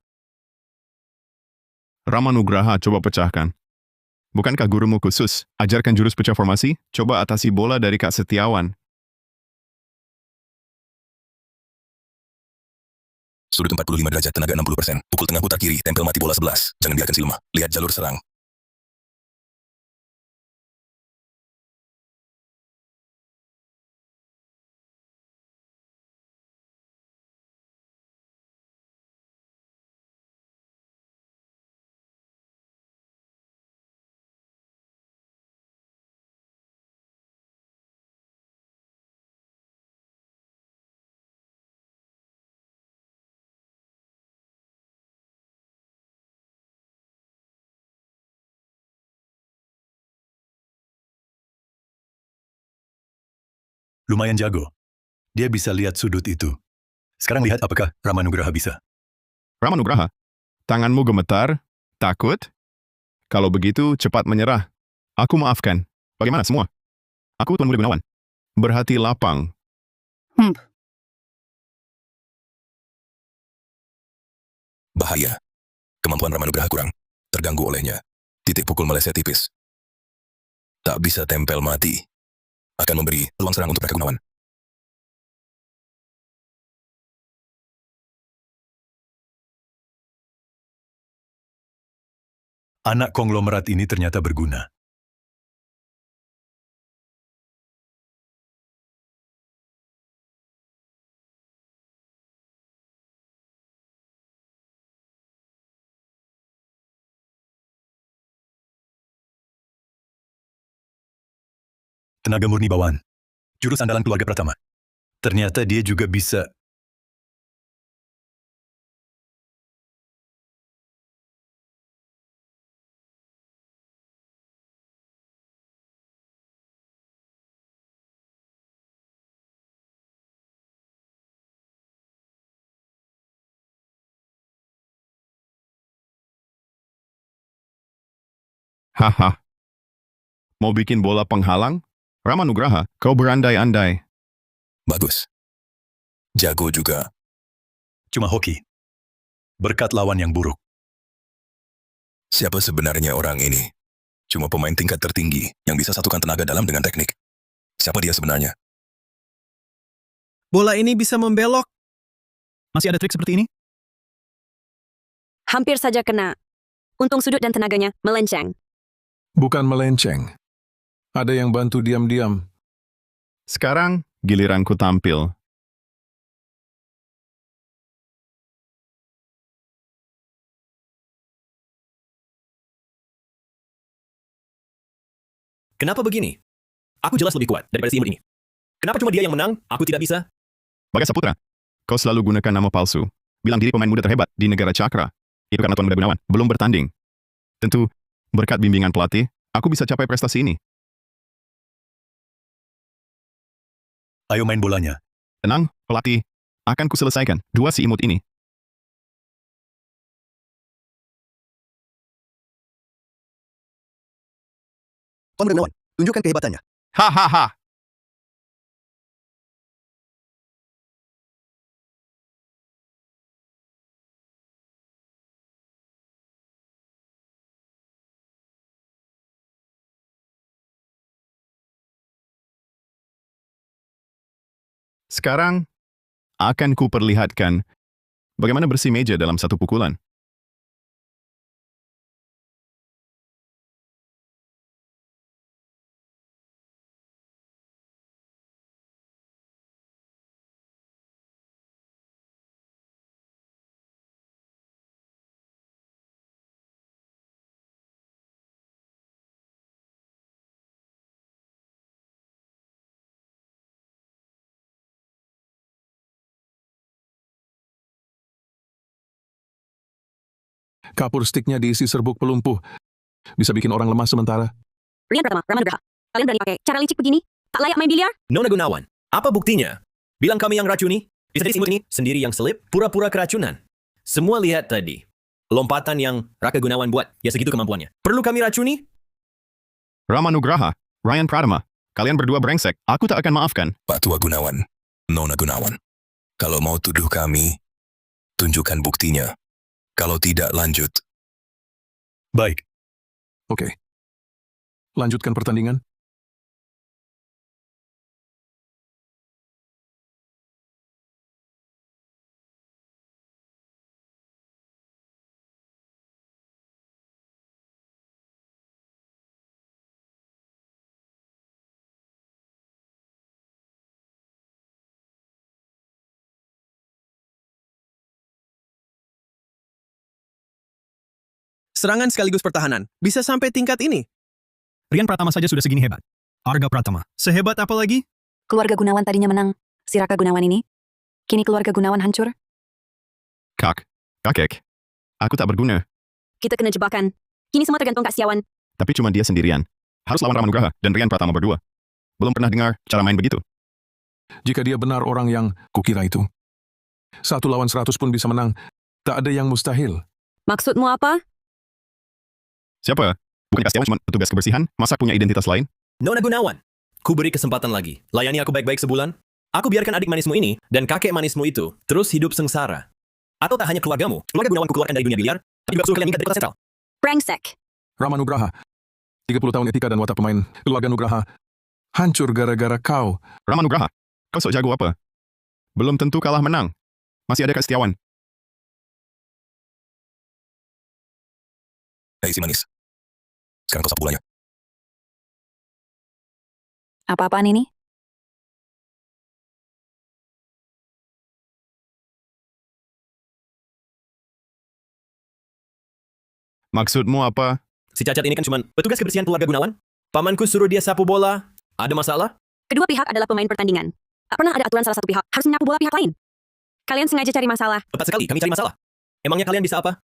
Speaker 7: Ramanugraha, coba pecahkan. Bukankah gurumu khusus? Ajarkan jurus pecah formasi? Coba atasi bola dari Kak Setiawan.
Speaker 5: Sudut 45 derajat, tenaga 60%. Pukul tengah putar kiri, tempel mati bola 11. Jangan biarkan si lemah. Lihat jalur serang. Lumayan jago. Dia bisa lihat sudut itu. Sekarang lihat apakah Ramanugraha bisa.
Speaker 7: Ramanugraha, tanganmu gemetar? Takut? Kalau begitu, cepat menyerah. Aku maafkan. Bagaimana semua? Aku Tuan Muda Gunawan. Berhati lapang.
Speaker 5: Bahaya. Kemampuan Ramanugraha kurang. Terganggu olehnya. Titik pukul meleset tipis. Tak bisa tempel mati. Akan memberi peluang serang untuk Raka Gunawan. Anak konglomerat ini ternyata berguna. Tenaga murni bawaan. Jurus andalan keluarga Pratama. Ternyata dia juga bisa.
Speaker 7: Haha. Mau bikin bola penghalang? Ramanugraha, kau berandai-andai.
Speaker 5: Bagus. Jago juga. Cuma hoki. Berkat lawan yang buruk. Siapa sebenarnya orang ini? Cuma pemain tingkat tertinggi yang bisa satukan tenaga dalam dengan teknik. Siapa dia sebenarnya?
Speaker 10: Bola ini bisa membelok.
Speaker 9: Masih ada trik seperti ini?
Speaker 4: Hampir saja kena. Untung sudut dan tenaganya melenceng.
Speaker 11: Bukan melenceng. Ada yang bantu diam-diam.
Speaker 7: Sekarang, giliranku tampil.
Speaker 1: Kenapa begini? Aku jelas lebih kuat daripada si imut ini. Kenapa cuma dia yang menang, aku tidak bisa?
Speaker 7: Bagas Saputra, kau selalu gunakan nama palsu. Bilang diri pemain muda terhebat di negara Cakra. Itu karena Tuan Muda Gunawan belum bertanding. Tentu, Berkat bimbingan pelatih, aku bisa capai prestasi ini.
Speaker 5: Ayo main bolanya.
Speaker 7: Tenang, pelatih. Akan kuselesaikan 2 si imut ini.
Speaker 3: Tuan Gunawan, tunjukkan kehebatannya.
Speaker 7: Hahaha. Sekarang, akan kuperlihatkan bagaimana bersih meja dalam 1 pukulan.
Speaker 11: Kapur stiknya diisi serbuk pelumpuh. Bisa bikin orang lemah sementara.
Speaker 4: Rian Pratama, Ramanugraha. Kalian berani pakai cara licik begini? Tak layak main biliar?
Speaker 1: Nona Gunawan, apa buktinya? Bilang kami yang racuni? Istri si imut ini sendiri yang selip, pura-pura keracunan. Semua lihat tadi. Lompatan yang Raka Gunawan buat, ya segitu kemampuannya. Perlu kami racuni?
Speaker 7: Ramanugraha, Ryan Pratama, kalian berdua brengsek. Aku tak akan maafkan.
Speaker 5: Pak Tua Gunawan, Nona Gunawan. Kalau mau tuduh kami, tunjukkan buktinya. Kalau tidak, lanjut. Baik.
Speaker 11: Oke. Lanjutkan pertandingan.
Speaker 10: Serangan sekaligus pertahanan. Bisa sampai tingkat ini.
Speaker 9: Rian Pratama saja sudah segini hebat. Arga Pratama, sehebat apa lagi?
Speaker 12: Keluarga Gunawan tadinya menang. Si Raka Gunawan ini. Kini keluarga Gunawan hancur.
Speaker 7: Kakek. Aku tak berguna.
Speaker 4: Kita kena jebakan. Kini semua tergantung Kak Siawan.
Speaker 7: Tapi cuma dia sendirian. Harus lawan Ramanugraha dan Rian Pratama berdua. Belum pernah dengar cara main begitu.
Speaker 11: Jika dia benar orang yang kukira itu. 1 lawan 100 pun bisa menang. Tak ada yang mustahil.
Speaker 4: Maksudmu apa?
Speaker 7: Siapa? Bukan Kak Setiawan cuma petugas kebersihan? Masa punya identitas lain?
Speaker 1: Nona Gunawan, ku beri kesempatan lagi. Layani aku baik-baik sebulan. Aku biarkan adik manismu ini dan kakek manismu itu terus hidup sengsara. Atau tak hanya keluargamu, keluarga Gunawan kukeluarkan dari dunia biliar, tapi juga suruh kalian ingat dari kota sentral.
Speaker 4: Brengsek.
Speaker 11: Ramanugraha. 30 tahun etika dan watak pemain keluarga Nugraha. Hancur gara-gara kau.
Speaker 7: Ramanugraha, kau sok jago apa? Belum tentu kalah menang. Masih ada Kak Setiawan.
Speaker 5: Hei si manis. Sekarang kau sapu bolanya.
Speaker 12: Apa-apaan ini?
Speaker 7: Maksudmu apa?
Speaker 1: Si Cacat ini kan cuma petugas kebersihan keluarga Gunawan. Pamanku suruh dia sapu bola. Ada masalah?
Speaker 4: Kedua pihak adalah pemain pertandingan. Tak pernah ada aturan salah satu pihak harus menyapu bola pihak lain. Kalian sengaja cari masalah.
Speaker 1: Tepat sekali, kami cari masalah. Emangnya kalian bisa apa?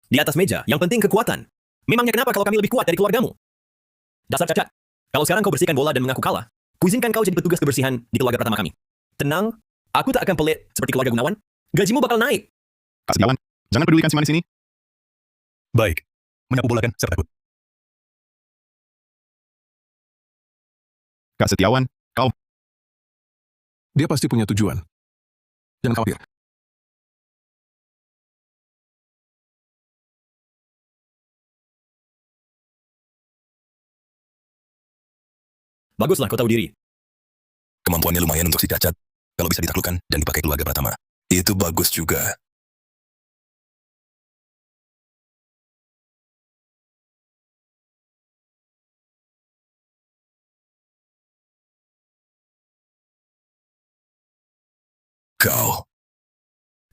Speaker 1: Di atas meja, yang penting kekuatan. Memangnya kenapa kalau kami lebih kuat dari keluargamu? Dasar Cacat. Kalau sekarang kau bersihkan bola dan mengaku kalah, kuizinkan kau jadi petugas kebersihan di keluarga pertama kami. Tenang, aku tak akan pelit seperti keluarga Gunawan. Gajimu bakal naik.
Speaker 7: Kak Setiawan, jangan pedulikan si manis ini.
Speaker 5: Baik. Menyapu bola kan, saya takut.
Speaker 7: Kak Setiawan, kau.
Speaker 11: Dia pasti punya tujuan. Jangan khawatir.
Speaker 1: Baguslah kau tahu diri.
Speaker 5: Kemampuannya lumayan untuk si Cacat. Kalau bisa ditaklukkan dan dipakai keluarga Pratama. Itu bagus juga. Kau.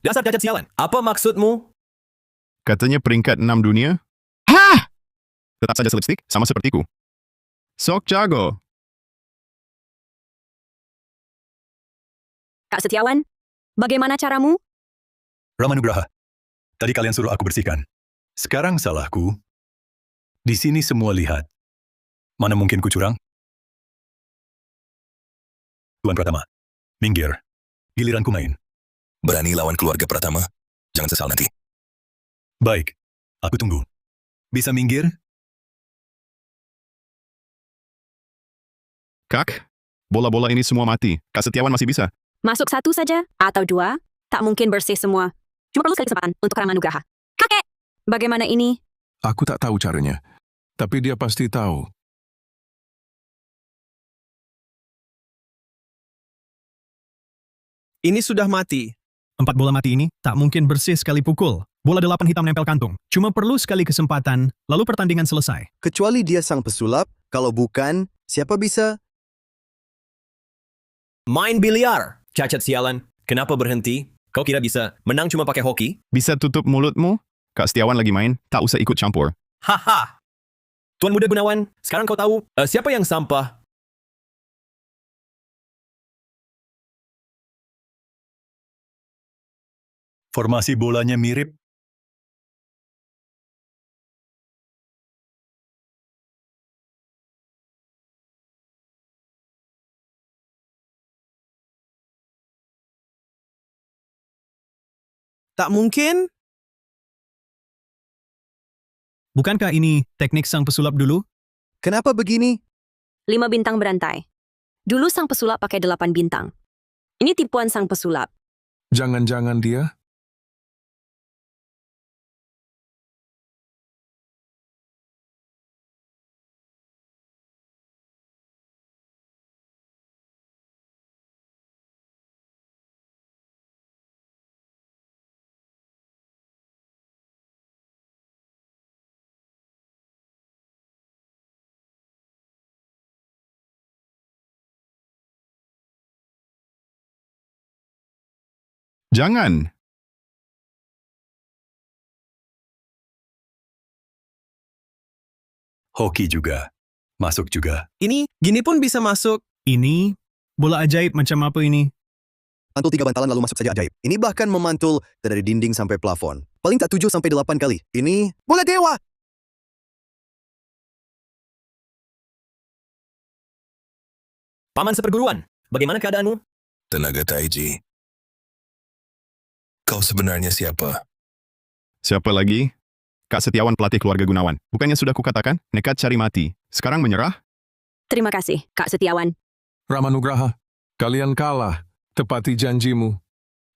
Speaker 1: Dasar Cacat sialan. Apa maksudmu?
Speaker 7: Katanya peringkat 6 dunia? Hah! Tetap saja slipstick, sama sepertiku. Sok jago.
Speaker 4: Kak Setiawan, bagaimana caramu?
Speaker 5: Ramanugraha. Tadi kalian suruh aku bersihkan. Sekarang salahku. Di sini semua lihat. Mana mungkin ku curang? Tuan Pratama, minggir. Giliranku main.
Speaker 13: Berani lawan keluarga Pratama? Jangan sesal nanti.
Speaker 5: Baik, aku tunggu. Bisa minggir?
Speaker 7: Kak, bola-bola ini semua mati. Kak Setiawan masih bisa.
Speaker 4: Masuk 1 saja, atau 2, tak mungkin bersih semua. Cuma perlu sekali kesempatan untuk Ramanugraha. Kakek! Bagaimana ini?
Speaker 11: Aku tak tahu caranya. Tapi dia pasti tahu.
Speaker 10: Ini sudah mati.
Speaker 9: 4 bola mati ini tak mungkin bersih sekali pukul. Bola 8 hitam nempel kantung. Cuma perlu sekali kesempatan, lalu pertandingan selesai.
Speaker 3: Kecuali dia sang pesulap, kalau bukan, siapa bisa?
Speaker 1: Main biliar. Cacat sialan. Kenapa berhenti? Kau kira bisa menang cuma pakai hoki?
Speaker 7: Bisa tutup mulutmu? Kak Setiawan lagi main, tak usah ikut campur.
Speaker 1: Haha. Tuan Muda Gunawan, sekarang kau tahu siapa yang sampah?
Speaker 5: Formasi bolanya mirip.
Speaker 10: Tak mungkin?
Speaker 9: Bukankah ini teknik sang pesulap dulu?
Speaker 3: Kenapa begini?
Speaker 4: 5 bintang berantai. Dulu sang pesulap pakai 8 bintang. Ini tipuan sang pesulap.
Speaker 11: Jangan-jangan dia?
Speaker 7: Jangan.
Speaker 5: Hoki juga. Masuk juga.
Speaker 10: Ini, gini pun bisa masuk.
Speaker 9: Ini bola ajaib macam apa ini?
Speaker 3: Mantul 3 bantalan lalu masuk saja ajaib. Ini bahkan memantul dari dinding sampai plafon. Paling tak 7 sampai 8 kali. Ini bola dewa!
Speaker 1: Paman seperguruan, bagaimana keadaanmu?
Speaker 13: Tenaga Taiji. Kau sebenarnya siapa?
Speaker 7: Siapa lagi? Kak Setiawan pelatih keluarga Gunawan. Bukannya sudah kukatakan, nekat cari mati. Sekarang menyerah?
Speaker 4: Terima kasih, Kak Setiawan.
Speaker 11: Ramanugraha, kalian kalah. Tepati janjimu.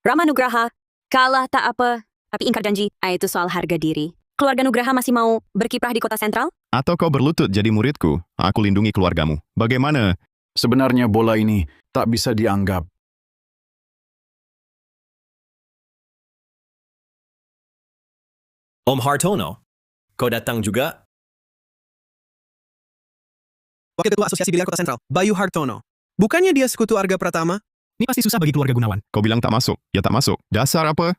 Speaker 4: Ramanugraha, kalah tak apa, tapi ingkar janji, itu soal harga diri. Keluarga Nugraha masih mau berkiprah di kota sentral?
Speaker 7: Atau kau berlutut jadi muridku? Aku lindungi keluargamu. Bagaimana?
Speaker 14: Sebenarnya bola ini tak bisa dianggap.
Speaker 1: Om Hartono, kau datang juga?
Speaker 10: Wakil Ketua Asosiasi Biliar Kota Sentral, Bayu Hartono. Bukannya dia sekutu Arga Pratama?
Speaker 9: Ini pasti susah bagi keluarga Gunawan.
Speaker 7: Kau bilang tak masuk, ya tak masuk. Dasar apa?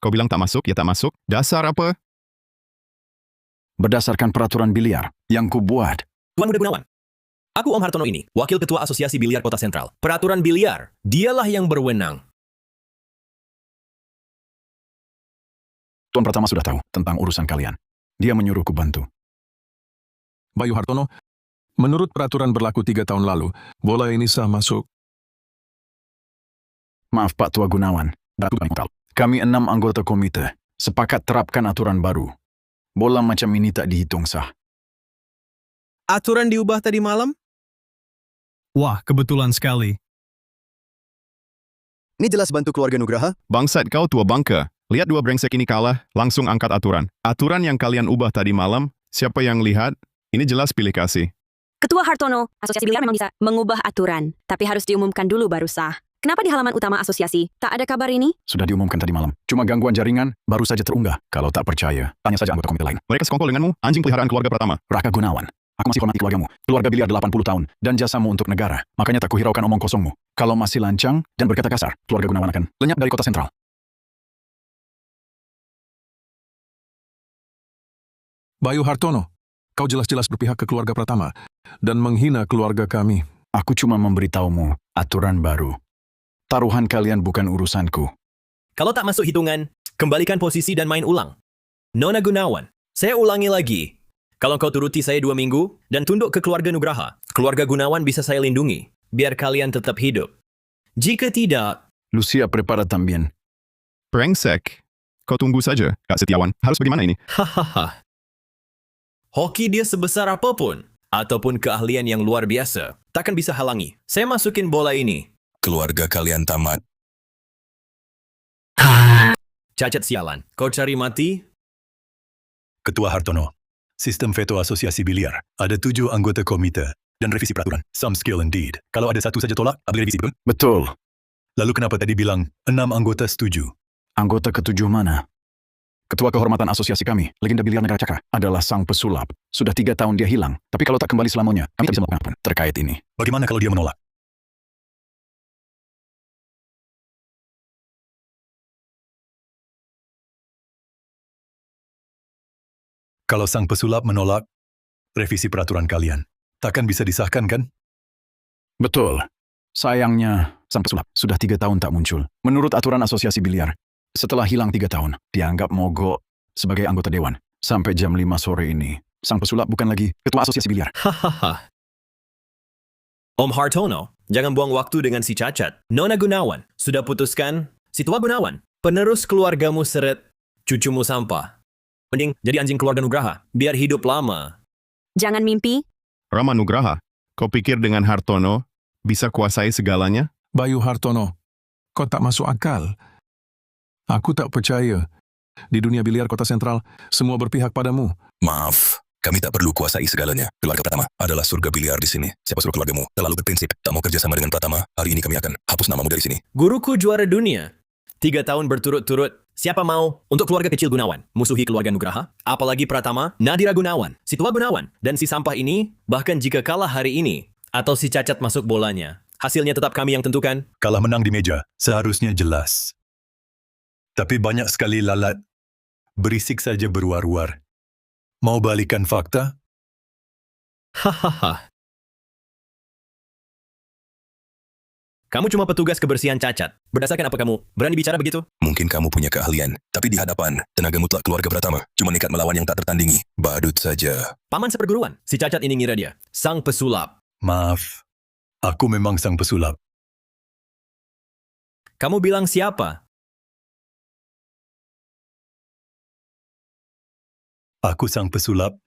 Speaker 7: Kau bilang tak masuk, ya tak masuk. Dasar apa?
Speaker 14: Berdasarkan peraturan biliar yang kubuat.
Speaker 1: Tuan Muda Gunawan, aku Om Hartono ini, Wakil Ketua Asosiasi Biliar Kota Sentral. Peraturan biliar, dialah yang berwenang.
Speaker 14: Tuan Pratama sudah tahu tentang urusan kalian. Dia menyuruhku bantu.
Speaker 11: Bayu Hartono, menurut peraturan berlaku 3 tahun lalu, bola ini sah masuk.
Speaker 14: Maaf Pak Tua Gunawan. Kami 6 anggota komite sepakat terapkan aturan baru. Bola macam ini tak dihitung sah.
Speaker 10: Aturan diubah tadi malam?
Speaker 9: Wah, kebetulan sekali.
Speaker 3: Ini jelas bantu keluarga Nugraha.
Speaker 7: Bangsat kau tua bangka. Lihat 2 brengsek ini kalah, langsung angkat aturan. Aturan yang kalian ubah tadi malam, siapa yang lihat? Ini jelas pilih kasih.
Speaker 4: Ketua Hartono, Asosiasi Biliar memang bisa mengubah aturan, tapi harus diumumkan dulu baru sah. Kenapa di halaman utama asosiasi tak ada kabar ini?
Speaker 14: Sudah diumumkan tadi malam. Cuma gangguan jaringan baru saja terunggah. Kalau tak percaya, tanya saja anggota komite lain.
Speaker 7: Mereka sekongkol denganmu, anjing peliharaan keluarga Pratama.
Speaker 14: Raka Gunawan, aku masih hormati keluargamu. Keluarga biliar 80 tahun dan jasamu untuk negara. Makanya tak kuhiraukan omong kosongmu. Kalau masih lancang dan berkata kasar, keluarga Gunawan akan lenyap dari kota sentral.
Speaker 11: Bayu Hartono, kau jelas-jelas berpihak ke keluarga Pratama dan menghina keluarga kami.
Speaker 14: Aku cuma memberitahumu aturan baru. Taruhan kalian bukan urusanku.
Speaker 1: Kalau tak masuk hitungan, Kembalikan posisi dan main ulang. Nona Gunawan, saya ulangi lagi. Kalau kau turuti saya 2 minggu dan tunduk ke keluarga Nugraha, keluarga Gunawan bisa saya lindungi, biar kalian tetap hidup. Jika tidak...
Speaker 14: Lucia prepara también.
Speaker 7: Brengsek. Kau tunggu saja, Kak Setiawan. Harus bagaimana ini?
Speaker 1: Hahaha. Hoki dia sebesar apapun, ataupun keahlian yang luar biasa, takkan bisa halangi. Saya masukin bola ini.
Speaker 13: Keluarga kalian tamat.
Speaker 1: Cacat sialan. Kau cari mati?
Speaker 5: Ketua Hartono, sistem veto asosiasi biliar. Ada 7 anggota komite dan revisi peraturan. Some skill indeed. Kalau ada 1 saja tolak, boleh revisi, betul?
Speaker 14: Betul.
Speaker 5: Lalu kenapa tadi bilang 6 anggota setuju?
Speaker 14: Anggota ke-7 mana? Ketua kehormatan asosiasi kami, legenda biliar negara Cakra, adalah sang pesulap. Sudah 3 tahun dia hilang. Tapi kalau tak kembali selamanya, kami tak bisa melakukan apapun terkait ini.
Speaker 5: Bagaimana kalau dia menolak? Kalau sang pesulap menolak revisi peraturan kalian, takkan bisa disahkan, kan?
Speaker 14: Betul. Sayangnya, sang pesulap sudah 3 tahun tak muncul. Menurut aturan asosiasi biliar, setelah hilang 3 tahun, dianggap mogok sebagai anggota dewan. Sampai jam 5 sore ini, sang pesulap bukan lagi ketua asosiasi biliar.
Speaker 1: Hahaha. Om Hartono, jangan buang waktu dengan si cacat. Nona Gunawan, sudah putuskan? Si tua Gunawan, penerus keluargamu seret, cucumu sampah. Mending jadi anjing keluarga Nugraha, biar hidup lama.
Speaker 4: Jangan mimpi.
Speaker 7: Rama Nugraha, kau pikir dengan Hartono bisa kuasai segalanya?
Speaker 11: Bayu Hartono, kau tak masuk akal. Aku tak percaya. Di dunia biliar kota sentral, semua berpihak padamu.
Speaker 13: Maaf, kami tak perlu kuasai segalanya. Keluarga Pratama adalah surga biliar di sini. Siapa suruh keluargamu terlalu berprinsip, tak mau kerja sama dengan Pratama, hari ini kami akan hapus namamu dari sini.
Speaker 1: Guruku juara dunia. 3 tahun berturut-turut. Siapa mau untuk keluarga kecil Gunawan musuhi keluarga Nugraha? Apalagi Pratama, Nadira Gunawan, si tua Gunawan, dan si sampah ini, bahkan jika kalah hari ini, atau si cacat masuk bolanya, hasilnya tetap kami yang tentukan.
Speaker 5: Kalah menang di meja, seharusnya jelas. Tapi banyak sekali lalat. Berisik saja berwar-war. Mau balikan fakta?
Speaker 1: Hahaha. Kamu cuma petugas kebersihan cacat. Berdasarkan apa kamu berani bicara begitu?
Speaker 13: Mungkin kamu punya keahlian, tapi di hadapan tenaga mutlak keluarga Pratama, cuma nekat melawan yang tak tertandingi. Badut saja.
Speaker 1: Paman seperguruan. Si cacat ini ngira dia sang pesulap.
Speaker 5: Maaf, aku memang sang pesulap.
Speaker 1: Kamu bilang siapa?
Speaker 5: Aku sang pesulap.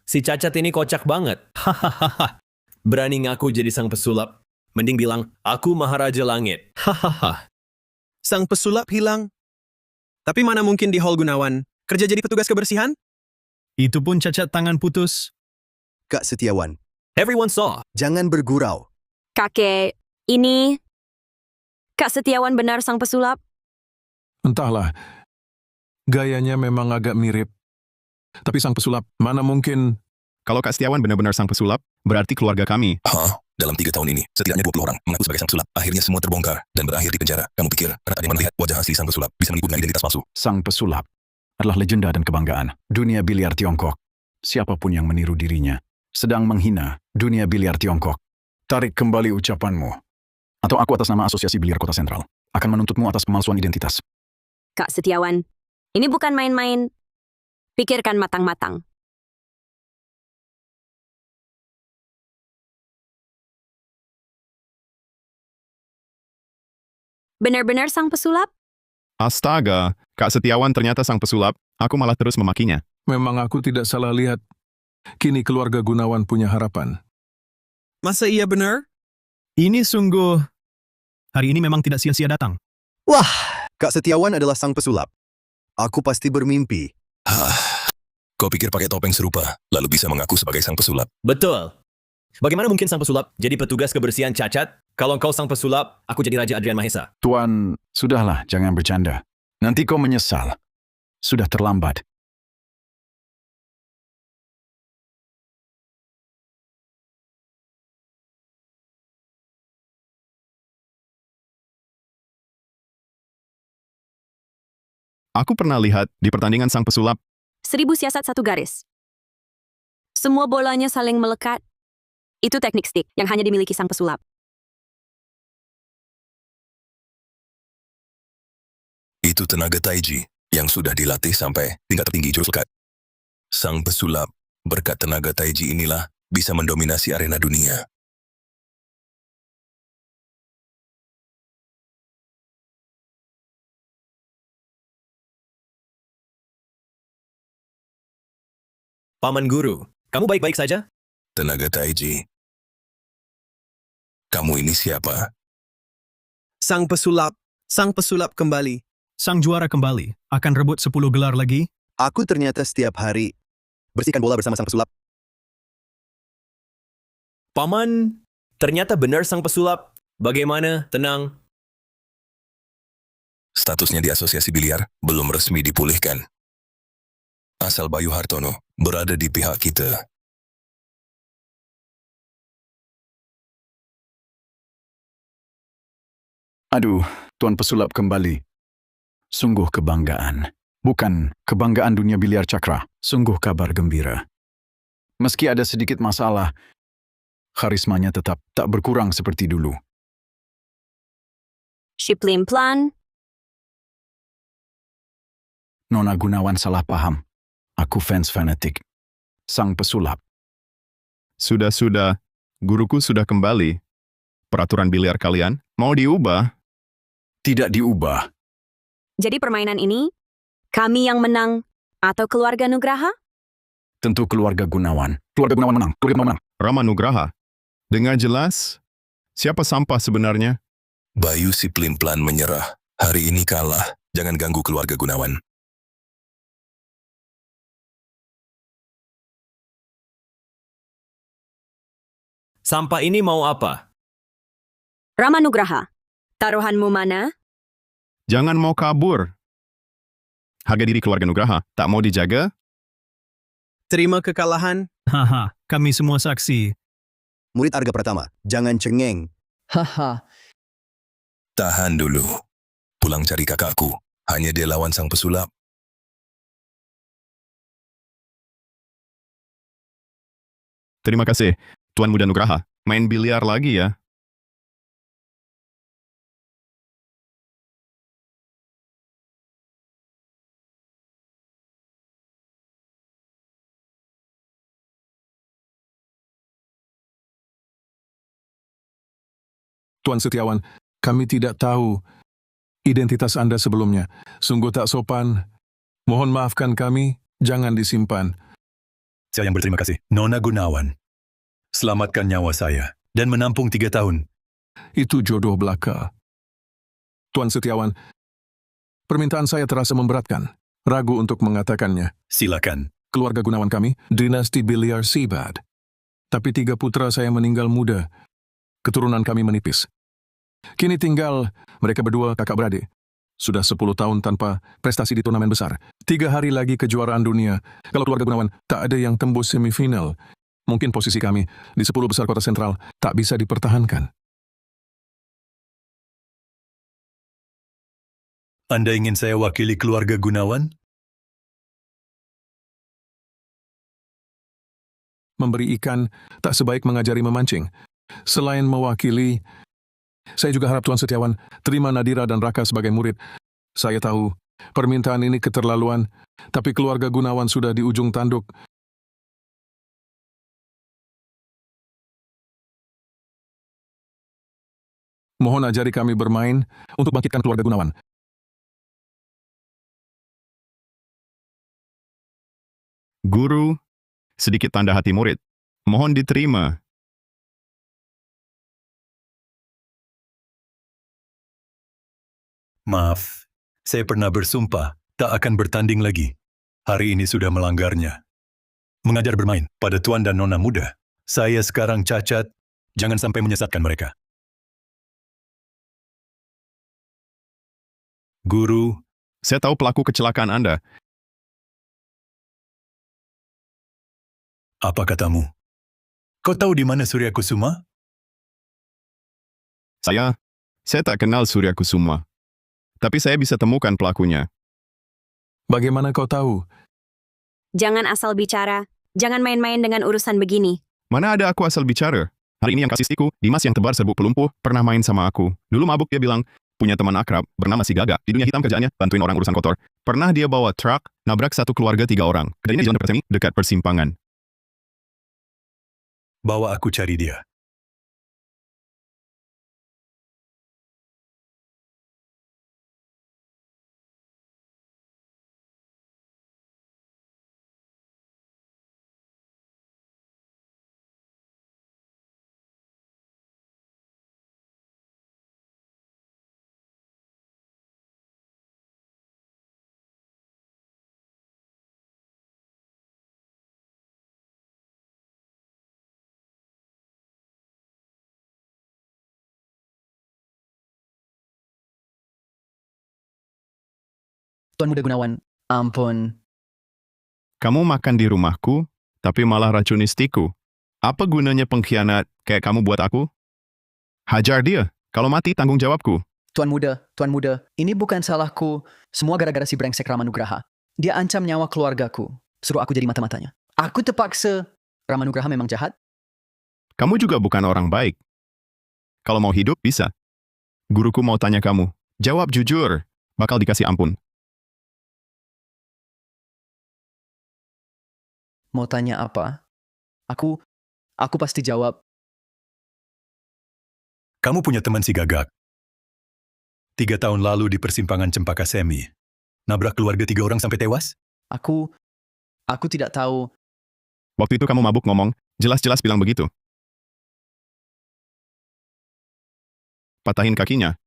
Speaker 1: Si cacat ini kocak banget. Hahaha. Berani ngaku jadi sang pesulap. Mending bilang, aku Maharaja Langit. Hahaha.
Speaker 10: Sang pesulap hilang. Tapi mana mungkin di Hall Gunawan kerja jadi petugas kebersihan?
Speaker 9: Itu pun cacat tangan putus.
Speaker 3: Kak Setiawan,
Speaker 1: Everyone saw.
Speaker 3: jangan bergurau.
Speaker 4: Kakek, ini... Kak Setiawan benar sang pesulap?
Speaker 11: Entahlah, gayanya memang agak mirip. Tapi sang pesulap, mana mungkin...
Speaker 7: Kalau Kak Setiawan benar-benar sang pesulap, berarti keluarga kami.
Speaker 13: Hah? Dalam 3 tahun ini, setidaknya 20 orang mengaku sebagai sang pesulap. Akhirnya semua terbongkar dan berakhir di penjara. Kamu pikir, karena ada yang melihat wajah asli sang pesulap bisa menipu dengan identitas palsu?
Speaker 14: Sang pesulap adalah legenda dan kebanggaan dunia biliar Tiongkok. Siapapun yang meniru dirinya sedang menghina dunia biliar Tiongkok. Tarik kembali ucapanmu. Atau aku atas nama Asosiasi Biliar Kota Sentral akan menuntutmu atas pemalsuan identitas.
Speaker 4: Kak Setiawan, ini bukan main-main. Pikirkan matang-matang. Benar-benar sang pesulap?
Speaker 7: Astaga, Kak Setiawan ternyata sang pesulap. Aku malah terus memakinya.
Speaker 11: Memang aku tidak salah lihat. Kini keluarga Gunawan punya harapan.
Speaker 10: Masa iya benar?
Speaker 9: Ini sungguh... Hari ini memang tidak sia-sia datang.
Speaker 3: Wah, Kak Setiawan adalah sang pesulap. Aku pasti bermimpi.
Speaker 13: Kau pikir pakai topeng serupa, lalu bisa mengaku sebagai sang pesulap?
Speaker 1: Betul. Bagaimana mungkin sang pesulap jadi petugas kebersihan cacat? Kalau kau sang pesulap, aku jadi Raja Adrian Mahesa.
Speaker 14: Tuan, sudahlah, jangan bercanda. Nanti kau menyesal. Sudah terlambat.
Speaker 7: Aku pernah lihat di pertandingan sang pesulap.
Speaker 4: 1000 siasat 1 garis. Semua bolanya saling melekat. Itu teknik stick yang hanya dimiliki sang pesulap.
Speaker 13: Itu tenaga Taiji yang sudah dilatih sampai tingkat tertinggi jurus lekat. Sang pesulap berkat tenaga Taiji inilah bisa mendominasi arena dunia.
Speaker 1: Paman Guru, kamu baik-baik saja?
Speaker 13: Tenaga Taiji. Kamu ini siapa?
Speaker 10: Sang pesulap kembali.
Speaker 9: Sang juara kembali. Akan rebut 10 gelar lagi?
Speaker 3: Aku ternyata setiap hari bersihkan bola bersama sang pesulap.
Speaker 1: Paman, ternyata benar sang pesulap. Bagaimana? Tenang.
Speaker 13: Statusnya di asosiasi biliar belum resmi dipulihkan. Asal Bayu Hartono berada di pihak kita.
Speaker 14: Aduh, Tuan Pesulap kembali. Sungguh kebanggaan. Bukan kebanggaan dunia biliar cakra. Sungguh kabar gembira. Meski ada sedikit masalah, karismanya tetap tak berkurang seperti dulu.
Speaker 4: Shiplimplan,
Speaker 14: Nona Gunawan salah paham. Aku fans fanatik. Sang pesulap.
Speaker 7: Sudah, guruku sudah kembali. Peraturan biliar kalian mau diubah?
Speaker 14: Tidak diubah.
Speaker 4: jadi permainan ini, kami yang menang atau keluarga Nugraha?
Speaker 14: Tentu keluarga Gunawan. Keluarga Gunawan menang. Keluarga Gunawan menang.
Speaker 7: Rama Nugraha. Dengar jelas, siapa sampah sebenarnya?
Speaker 13: Bayu si pelin-pelan menyerah. Hari ini kalah. Jangan ganggu keluarga Gunawan.
Speaker 1: Sampah ini mau apa?
Speaker 4: Rama Nugraha, taruhanmu mana?
Speaker 7: Jangan mau kabur. Harga diri keluarga Nugraha tak mau dijaga?
Speaker 10: Terima kekalahan.
Speaker 9: Haha, kami semua saksi.
Speaker 3: Murid Arga Pratama, jangan cengeng.
Speaker 2: Haha,
Speaker 13: Tahan dulu. Pulang cari kakakku. Hanya dia lawan sang pesulap.
Speaker 7: Terima kasih, Tuan Muda Nugraha. Main biliar lagi ya.
Speaker 11: Tuan Setiawan, kami tidak tahu identitas Anda sebelumnya. Sungguh tak sopan. Mohon maafkan kami, jangan disimpan.
Speaker 5: Saya yang berterima kasih. Nona Gunawan, selamatkan nyawa saya dan menampung 3 tahun.
Speaker 11: Itu jodoh belaka. Tuan Setiawan, permintaan saya terasa memberatkan. Ragu untuk mengatakannya.
Speaker 5: Silakan.
Speaker 11: Keluarga Gunawan kami, dinasti biliar Sibad. Tapi 3 putra saya meninggal muda. Keturunan kami menipis. Kini tinggal mereka berdua kakak beradik. Sudah 10 tahun tanpa prestasi di turnamen besar. 3 hari lagi kejuaraan dunia. Kalau keluarga Gunawan tak ada yang tembus semifinal, mungkin posisi kami di 10 besar kota sentral tak bisa dipertahankan.
Speaker 5: Anda ingin saya wakili keluarga Gunawan?
Speaker 11: Memberi ikan tak sebaik mengajari memancing. Selain mewakili, saya juga harap Tuan Setiawan terima Nadira dan Raka sebagai murid. Saya tahu permintaan ini keterlaluan, tapi keluarga Gunawan sudah di ujung tanduk. Mohon ajari kami bermain untuk bangkitkan keluarga Gunawan.
Speaker 7: Guru, sedikit tanda hati murid. Mohon diterima.
Speaker 5: Maaf, saya pernah bersumpah tak akan bertanding lagi. Hari ini sudah melanggarnya. Mengajar bermain pada Tuan dan Nona muda. Saya sekarang cacat, jangan sampai menyesatkan mereka.
Speaker 7: Guru, saya tahu pelaku kecelakaan Anda.
Speaker 5: Apa katamu? Kau tahu di mana Surya Kusuma?
Speaker 7: Saya tak kenal Surya Kusuma. Tapi saya bisa temukan pelakunya.
Speaker 11: Bagaimana kau tahu?
Speaker 4: Jangan asal bicara. Jangan main-main dengan urusan begini.
Speaker 7: Mana ada aku asal bicara? Hari ini yang kasih istriku, Dimas yang tebar serbuk pelumpuh, pernah main sama aku. Dulu mabuk dia bilang, punya teman akrab bernama si Gagak. Di dunia hitam kerjaannya bantuin orang urusan kotor. Pernah dia bawa truk, nabrak satu keluarga 3 orang. Kejadiannya di jalan dekat sini, dekat persimpangan.
Speaker 5: Bawa aku cari dia.
Speaker 2: Tuan Muda Gunawan, ampun.
Speaker 7: Kamu makan di rumahku, tapi malah racun istriku. Apa gunanya pengkhianat kayak kamu buat aku? Hajar dia. Kalau mati, tanggung jawabku.
Speaker 2: Tuan Muda, ini bukan salahku. Semua gara-gara si brengsek Ramanugraha. Dia ancam nyawa keluargaku. Suruh aku jadi mata-matanya. Aku terpaksa. Ramanugraha memang jahat?
Speaker 7: Kamu juga bukan orang baik. Kalau mau hidup, bisa. Guruku mau tanya kamu. Jawab jujur. Bakal dikasih ampun.
Speaker 2: Mau tanya apa? Aku pasti jawab.
Speaker 5: Kamu punya teman si Gagak. 3 tahun lalu di persimpangan Cempaka Semi. Nabrak keluarga 3 orang sampai tewas?
Speaker 2: Aku tidak tahu.
Speaker 7: Waktu itu kamu mabuk ngomong, jelas-jelas bilang begitu. Patahin kakinya.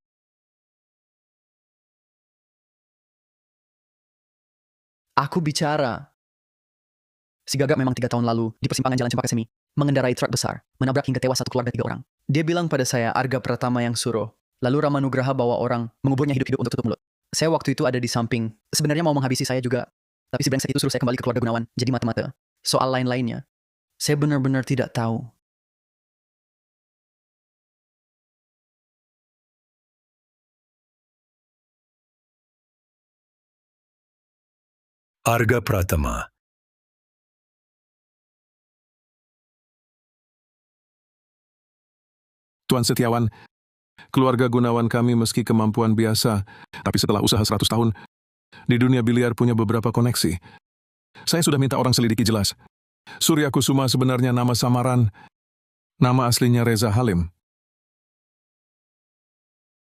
Speaker 2: Aku bicara. Si Gagak memang 3 tahun lalu, di persimpangan Jalan Cempaka Semi, mengendarai truk besar, menabrak hingga tewas satu keluarga 3 orang. Dia bilang pada saya Arga Pratama yang suruh. Lalu Ramanugraha bawa orang, menguburnya hidup-hidup untuk tutup mulut. Saya waktu itu ada di samping. Sebenarnya mau menghabisi saya juga. Tapi si brengsek itu suruh saya kembali ke keluarga Gunawan, jadi mata-mata. Soal lain-lainnya, saya benar-benar tidak tahu.
Speaker 5: Arga Pratama.
Speaker 11: Tuan Setiawan, keluarga Gunawan kami meski kemampuan biasa, tapi setelah usaha 100 tahun, di dunia biliar punya beberapa koneksi. Saya sudah minta orang selidiki jelas. Surya Kusuma sebenarnya nama samaran, nama aslinya Reza Halim.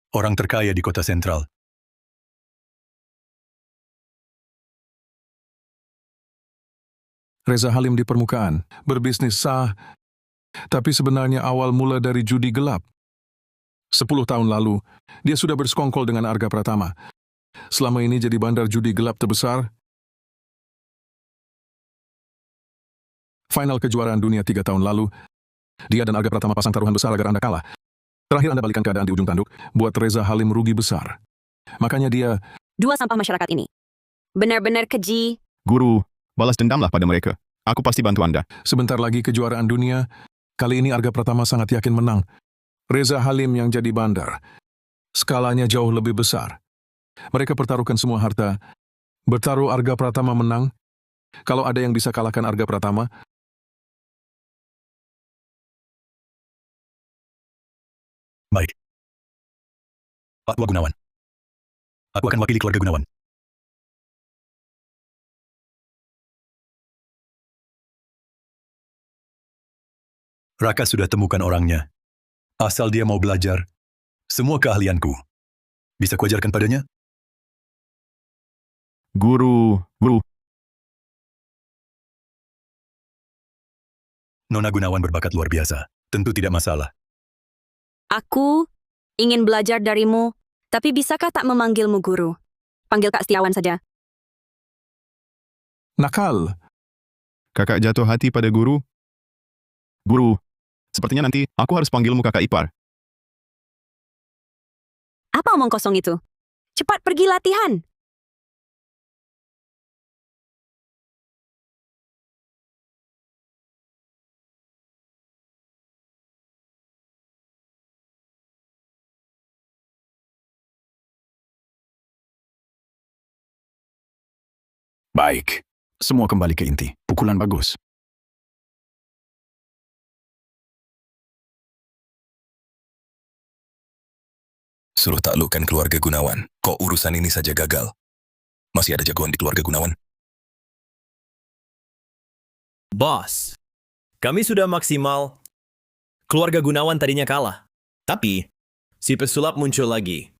Speaker 5: Orang terkaya di kota sentral.
Speaker 11: Reza Halim di permukaan, berbisnis sah, tapi sebenarnya awal mula dari judi gelap. 10 tahun lalu, dia sudah bersekongkol dengan Arga Pratama. Selama ini jadi bandar judi gelap terbesar. Final kejuaraan dunia 3 tahun lalu, dia dan Arga Pratama pasang taruhan besar agar Anda kalah. Terakhir Anda balikan keadaan di ujung tanduk, buat Reza Halim rugi besar. Makanya dia...
Speaker 4: 2 sampah masyarakat ini. Benar-benar keji.
Speaker 7: Guru, balas dendamlah pada mereka. Aku pasti bantu Anda.
Speaker 11: Sebentar lagi kejuaraan dunia. Kali ini Arga Pratama sangat yakin menang. Reza Halim yang jadi bandar. Skalanya jauh lebih besar. Mereka pertaruhkan semua harta. Bertaruh Arga Pratama menang. Kalau ada yang bisa kalahkan Arga Pratama,
Speaker 5: baik. Pak Tua Gunawan. Aku akan wakili keluarga Gunawan. Raka sudah temukan orangnya. Asal dia mau belajar, semua keahlianku bisa kuajarkan padanya?
Speaker 7: Guru.
Speaker 5: Nona Gunawan berbakat luar biasa. Tentu tidak masalah.
Speaker 4: Aku ingin belajar darimu, tapi bisakah tak memanggilmu guru? Panggil Kak Setiawan saja.
Speaker 11: nakal.
Speaker 7: Kakak jatuh hati pada guru? Guru, sepertinya nanti aku harus panggilmu kakak ipar.
Speaker 4: Apa omong kosong itu? Cepat pergi latihan.
Speaker 14: Baik, semua kembali ke inti. Pukulan bagus.
Speaker 13: Suruh taklukkan keluarga Gunawan. Kok urusan ini saja gagal? Masih ada jagoan di keluarga Gunawan?
Speaker 1: Bos, kami sudah maksimal. Keluarga Gunawan tadinya kalah. Tapi, si pesulap muncul lagi.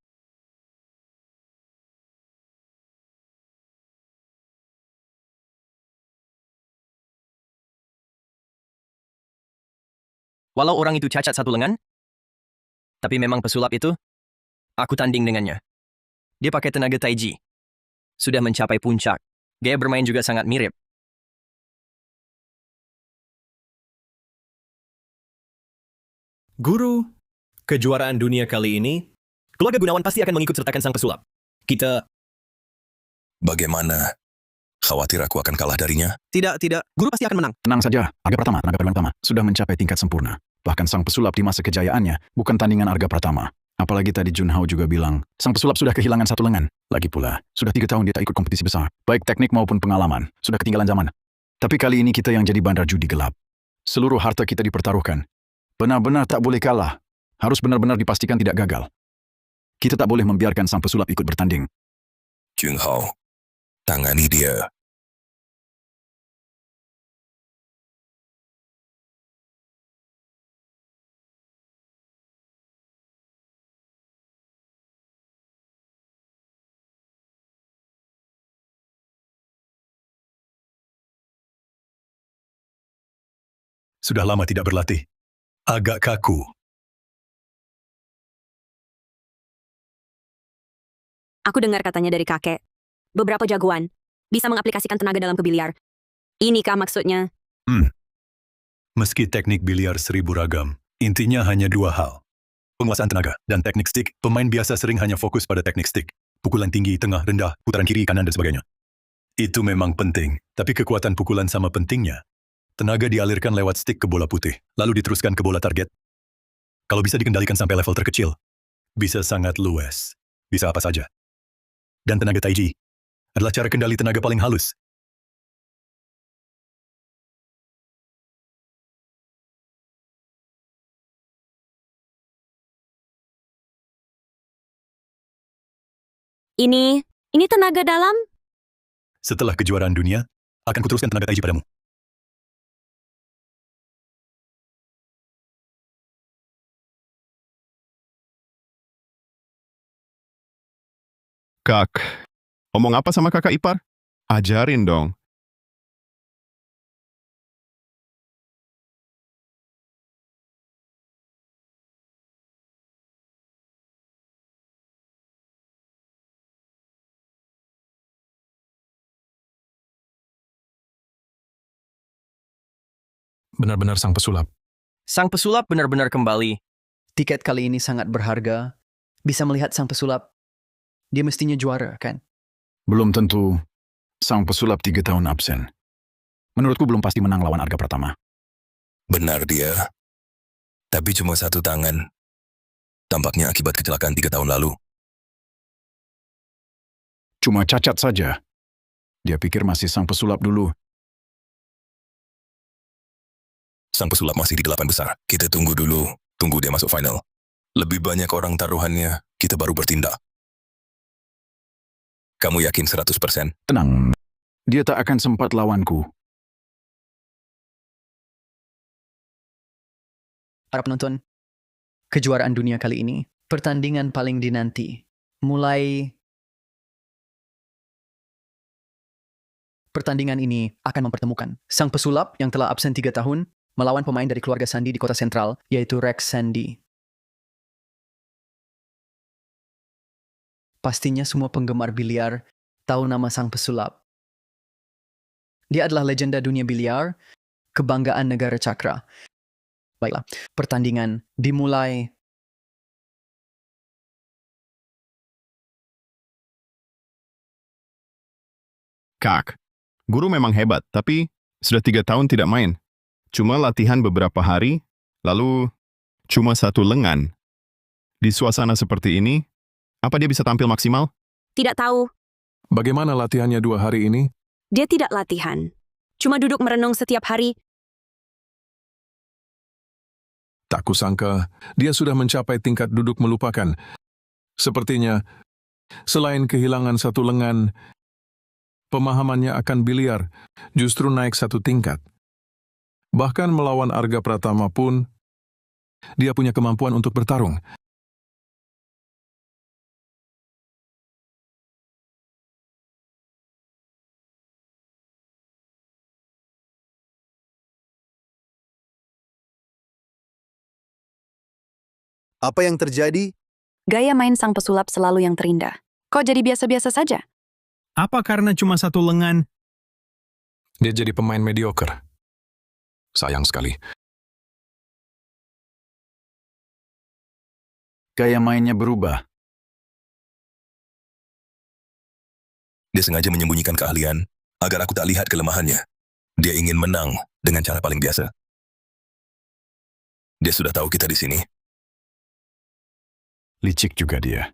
Speaker 1: Walau orang itu cacat satu lengan, tapi memang pesulap itu, aku tanding dengannya. Dia pakai tenaga taiji. Sudah mencapai puncak. Gaya bermain juga sangat mirip. Guru, kejuaraan dunia kali ini, keluarga Gunawan pasti akan mengikut sertakan sang pesulap. Kita...
Speaker 13: Bagaimana? Khawatir aku akan kalah darinya?
Speaker 10: Tidak. Guru pasti akan menang.
Speaker 14: Tenang saja, Arga Pratama, tenaga permain utama, sudah mencapai tingkat sempurna. Bahkan sang pesulap di masa kejayaannya bukan tandingan Arga Pratama. Apalagi tadi Junhao juga bilang, sang pesulap sudah kehilangan satu lengan. Lagi pula, sudah 3 tahun dia tak ikut kompetisi besar. Baik teknik maupun pengalaman, sudah ketinggalan zaman. Tapi kali ini kita yang jadi bandar judi gelap. Seluruh harta kita dipertaruhkan. Benar-benar tak boleh kalah. Harus benar-benar dipastikan tidak gagal. Kita tak boleh membiarkan sang pesulap ikut bertanding.
Speaker 13: Junhao, tangani dia.
Speaker 5: Sudah lama tidak berlatih. Agak kaku.
Speaker 4: Aku dengar katanya dari kakek. Beberapa jagoan bisa mengaplikasikan tenaga dalam ke biliar. Inikah maksudnya?
Speaker 5: Meski teknik biliar 1000 ragam, intinya hanya 2 hal. Penguasaan tenaga dan teknik stick. Pemain biasa sering hanya fokus pada teknik stick. Pukulan tinggi, tengah, rendah, putaran kiri, kanan, dan sebagainya. Itu memang penting, tapi kekuatan pukulan sama pentingnya. Tenaga dialirkan lewat stick ke bola putih, lalu diteruskan ke bola target. Kalau bisa dikendalikan sampai level terkecil, bisa sangat luas. Bisa apa saja. Dan tenaga taiji adalah cara kendali tenaga paling halus.
Speaker 4: Ini tenaga dalam?
Speaker 5: Setelah kejuaraan dunia, akan kuteruskan tenaga taiji padamu.
Speaker 7: Kak, omong apa sama kakak ipar? Ajarin dong.
Speaker 11: Benar-benar sang pesulap.
Speaker 1: Sang pesulap benar-benar kembali.
Speaker 2: Tiket kali ini sangat berharga. Bisa melihat sang pesulap. Dia mestinya juara, kan?
Speaker 14: Belum tentu. Sang pesulap 3 tahun absen. Menurutku belum pasti menang lawan Arga Pratama.
Speaker 13: Benar dia. Tapi cuma 1 tangan. Tampaknya akibat kecelakaan 3 tahun lalu.
Speaker 14: Cuma cacat saja. Dia pikir masih sang pesulap dulu.
Speaker 13: Sang pesulap masih di 8 besar. Kita tunggu dulu. Tunggu dia masuk final. Lebih banyak orang taruhannya, kita baru bertindak. Kamu yakin 100%?
Speaker 14: Tenang. Dia tak akan sempat lawanku.
Speaker 2: Para penonton, kejuaraan dunia kali ini, pertandingan paling dinanti. Pertandingan ini akan mempertemukan sang pesulap yang telah absen 3 tahun melawan pemain dari keluarga Sandi di kota sentral, yaitu Rex Sandi. Pastinya semua penggemar biliar tahu nama sang pesulap. Dia adalah legenda dunia biliar, kebanggaan negara Cakra. Baiklah, pertandingan dimulai.
Speaker 7: Kak, guru memang hebat, tapi sudah 3 tahun tidak main. Cuma latihan beberapa hari, lalu cuma 1 lengan. Di suasana seperti ini, apa dia bisa tampil maksimal?
Speaker 4: Tidak tahu.
Speaker 11: Bagaimana latihannya 2 hari ini?
Speaker 4: Dia tidak latihan. Cuma duduk merenung setiap hari.
Speaker 11: Tak kusangka, dia sudah mencapai tingkat duduk melupakan. Sepertinya, selain kehilangan satu lengan, pemahamannya akan biliar justru naik satu tingkat. Bahkan melawan Arga Pratama pun, dia punya kemampuan untuk bertarung.
Speaker 3: Apa yang terjadi?
Speaker 12: Gaya main sang pesulap selalu yang terindah. Kok jadi biasa-biasa saja?
Speaker 9: Apa karena cuma satu lengan?
Speaker 11: Dia jadi pemain mediocre. Sayang sekali.
Speaker 14: Gaya mainnya berubah.
Speaker 13: Dia sengaja menyembunyikan keahlian agar aku tak lihat kelemahannya. Dia ingin menang dengan cara paling biasa. Dia sudah tahu kita di sini.
Speaker 14: Licik juga dia.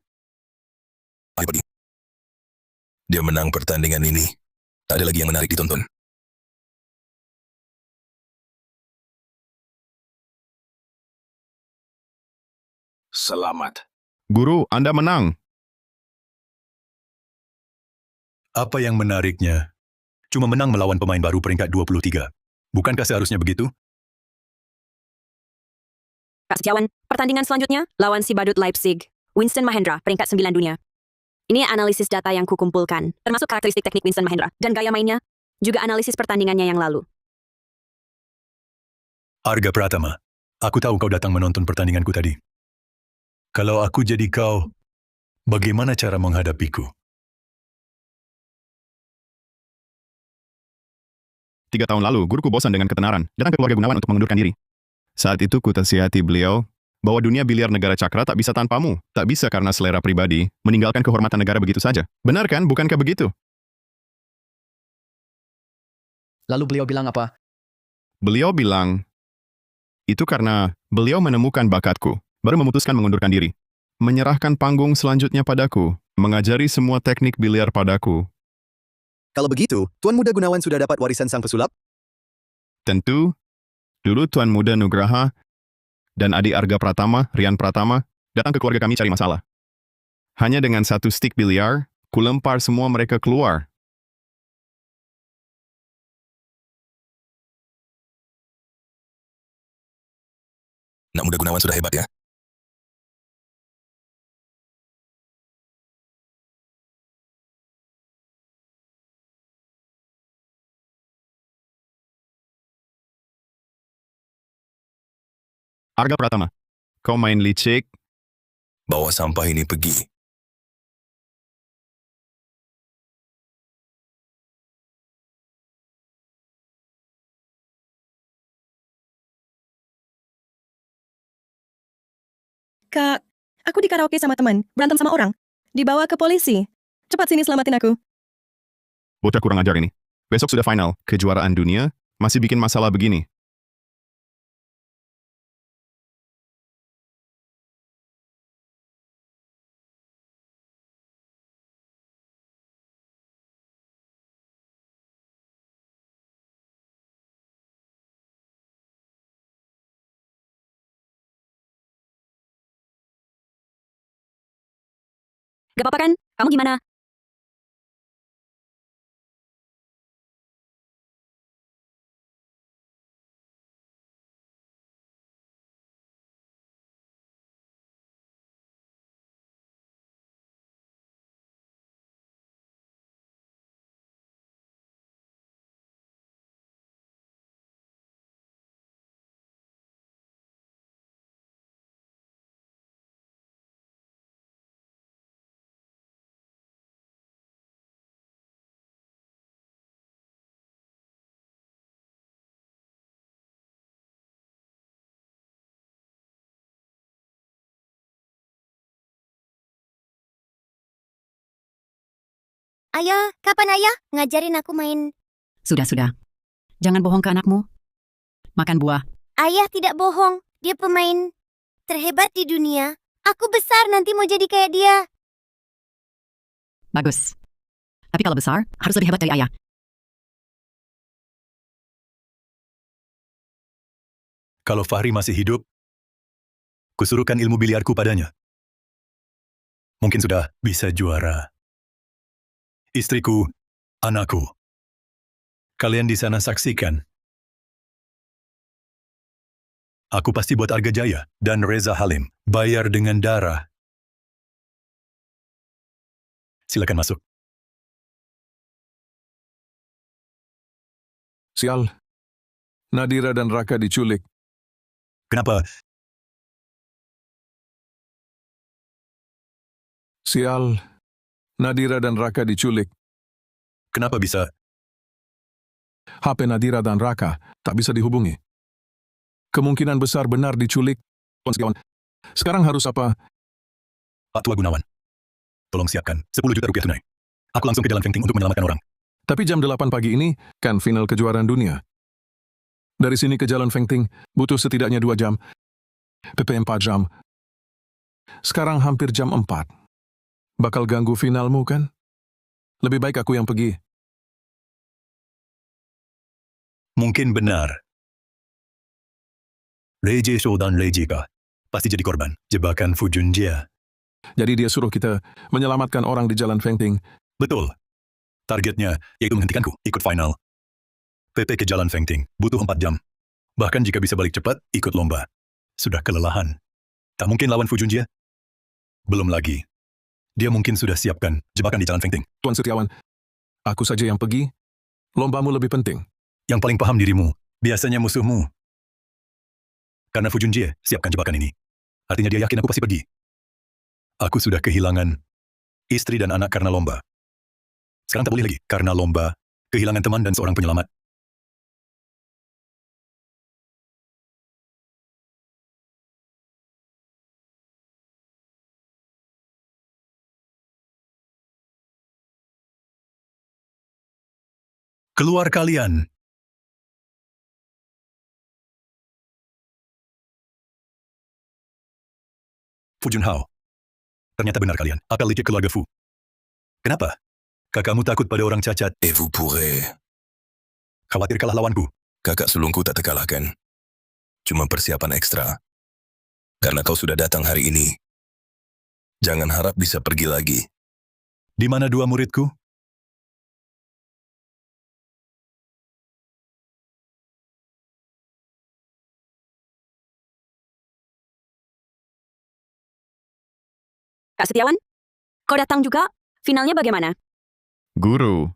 Speaker 13: Ayo pergi. Dia menang pertandingan ini. Tak ada lagi yang menarik ditonton.
Speaker 11: Selamat.
Speaker 7: Guru, Anda menang.
Speaker 5: Apa yang menariknya? Cuma menang melawan pemain baru peringkat 23. Bukankah seharusnya begitu?
Speaker 4: Kak Setiawan, pertandingan selanjutnya lawan si badut Leipzig, Winston Mahendra, peringkat 9 dunia. Ini analisis data yang kukumpulkan, termasuk karakteristik teknik Winston Mahendra dan gaya mainnya, juga analisis pertandingannya yang lalu.
Speaker 5: Arga Pratama, aku tahu kau datang menonton pertandinganku tadi. Kalau aku jadi kau, bagaimana cara menghadapiku?
Speaker 7: 3 tahun lalu, guruku bosan dengan ketenaran, datang ke keluarga Gunawan untuk mengundurkan diri. Saat itu ku tasihati beliau, bahwa dunia biliar negara Cakra tak bisa tanpamu, tak bisa karena selera pribadi, meninggalkan kehormatan negara begitu saja. Benar kan? Bukankah begitu?
Speaker 2: Lalu beliau bilang apa?
Speaker 7: Beliau bilang, itu karena beliau menemukan bakatku, baru memutuskan mengundurkan diri. Menyerahkan panggung selanjutnya padaku, mengajari semua teknik biliar padaku.
Speaker 3: Kalau begitu, Tuan Muda Gunawan sudah dapat warisan sang pesulap?
Speaker 7: Tentu, dulu Tuan Muda Nugraha dan adik Arga Pratama, Rian Pratama, datang ke keluarga kami cari masalah. Hanya dengan satu stik biliar, ku lempar semua mereka keluar.
Speaker 13: Nak Muda Gunawan sudah hebat ya.
Speaker 7: Arga Pratama, kau main licik.
Speaker 13: Bawa sampah ini pergi.
Speaker 8: Kak, aku di karaoke sama teman, berantem sama orang. Dibawa ke polisi. Cepat sini selamatin aku.
Speaker 7: Bocah kurang ajar ini. Besok sudah final, kejuaraan dunia, masih bikin masalah begini.
Speaker 4: Gak apa-apa kan? Kamu gimana?
Speaker 15: Ayah, kapan ayah ngajarin aku main?
Speaker 6: Sudah. Jangan bohong ke anakmu. Makan buah.
Speaker 15: Ayah tidak bohong, dia pemain terhebat di dunia. Aku besar nanti mau jadi kayak dia.
Speaker 6: Bagus. Tapi kalau besar, harus lebih hebat dari ayah.
Speaker 5: Kalau Fahri masih hidup, kusuruhkan ilmu biliarku padanya. mungkin sudah bisa juara. Istriku, anakku. Kalian di sana saksikan. Aku pasti buat Arga Jaya dan Reza Halim bayar dengan darah. Silakan masuk.
Speaker 11: Sial. Nadira dan Raka diculik.
Speaker 5: Kenapa?
Speaker 11: Sial. Nadira dan Raka diculik.
Speaker 5: Kenapa bisa?
Speaker 11: HP Nadira dan Raka tak bisa dihubungi. Kemungkinan besar benar diculik. Sekarang harus apa?
Speaker 5: Pak Tua Gunawan, tolong siapkan 10 juta rupiah tunai. Aku langsung ke Jalan Fengting untuk menyelamatkan orang.
Speaker 11: Tapi jam 8 pagi ini kan final kejuaraan dunia. Dari sini ke Jalan Fengting butuh setidaknya 2 jam. PP 4 jam. Sekarang hampir jam 4. Bakal ganggu finalmu kan? Lebih baik aku yang pergi.
Speaker 5: Mungkin benar. Lei Jie-shou dan Lei Jika pasti jadi korban jebakan Fu Junjie.
Speaker 11: Jadi dia suruh kita menyelamatkan orang di Jalan Fengting.
Speaker 5: Betul. Targetnya yaitu menghentikanku ikut final. PP ke Jalan Fengting butuh 4 jam. Bahkan jika bisa balik cepat, ikut lomba. Sudah kelelahan. Tak mungkin lawan Fu Junjie. Belum lagi. Dia mungkin sudah siapkan jebakan di Jalan Fengting.
Speaker 11: Tuan Setiawan, aku saja yang pergi. Lombamu lebih penting.
Speaker 5: Yang paling paham dirimu, biasanya musuhmu. Karena Fu Junjie siapkan jebakan ini. Artinya dia yakin aku pasti pergi. Aku sudah kehilangan istri dan anak karena lomba. Sekarang tak boleh lagi, karena lomba, kehilangan teman dan seorang penyelamat. Keluar kalian. Fu Junhao. Ternyata benar kalian, akal licik keluarga Fu. Kenapa? Kakakmu takut pada orang cacat.
Speaker 13: Vous pourrez.
Speaker 5: Khawatir kalah lawanku.
Speaker 13: Kakak sulungku tak terkalahkan. Cuma persiapan ekstra. Karena kau sudah datang hari ini. Jangan harap bisa pergi lagi.
Speaker 5: Di mana 2 muridku?
Speaker 4: Kak Setiawan, kau datang juga? Finalnya bagaimana?
Speaker 7: Guru,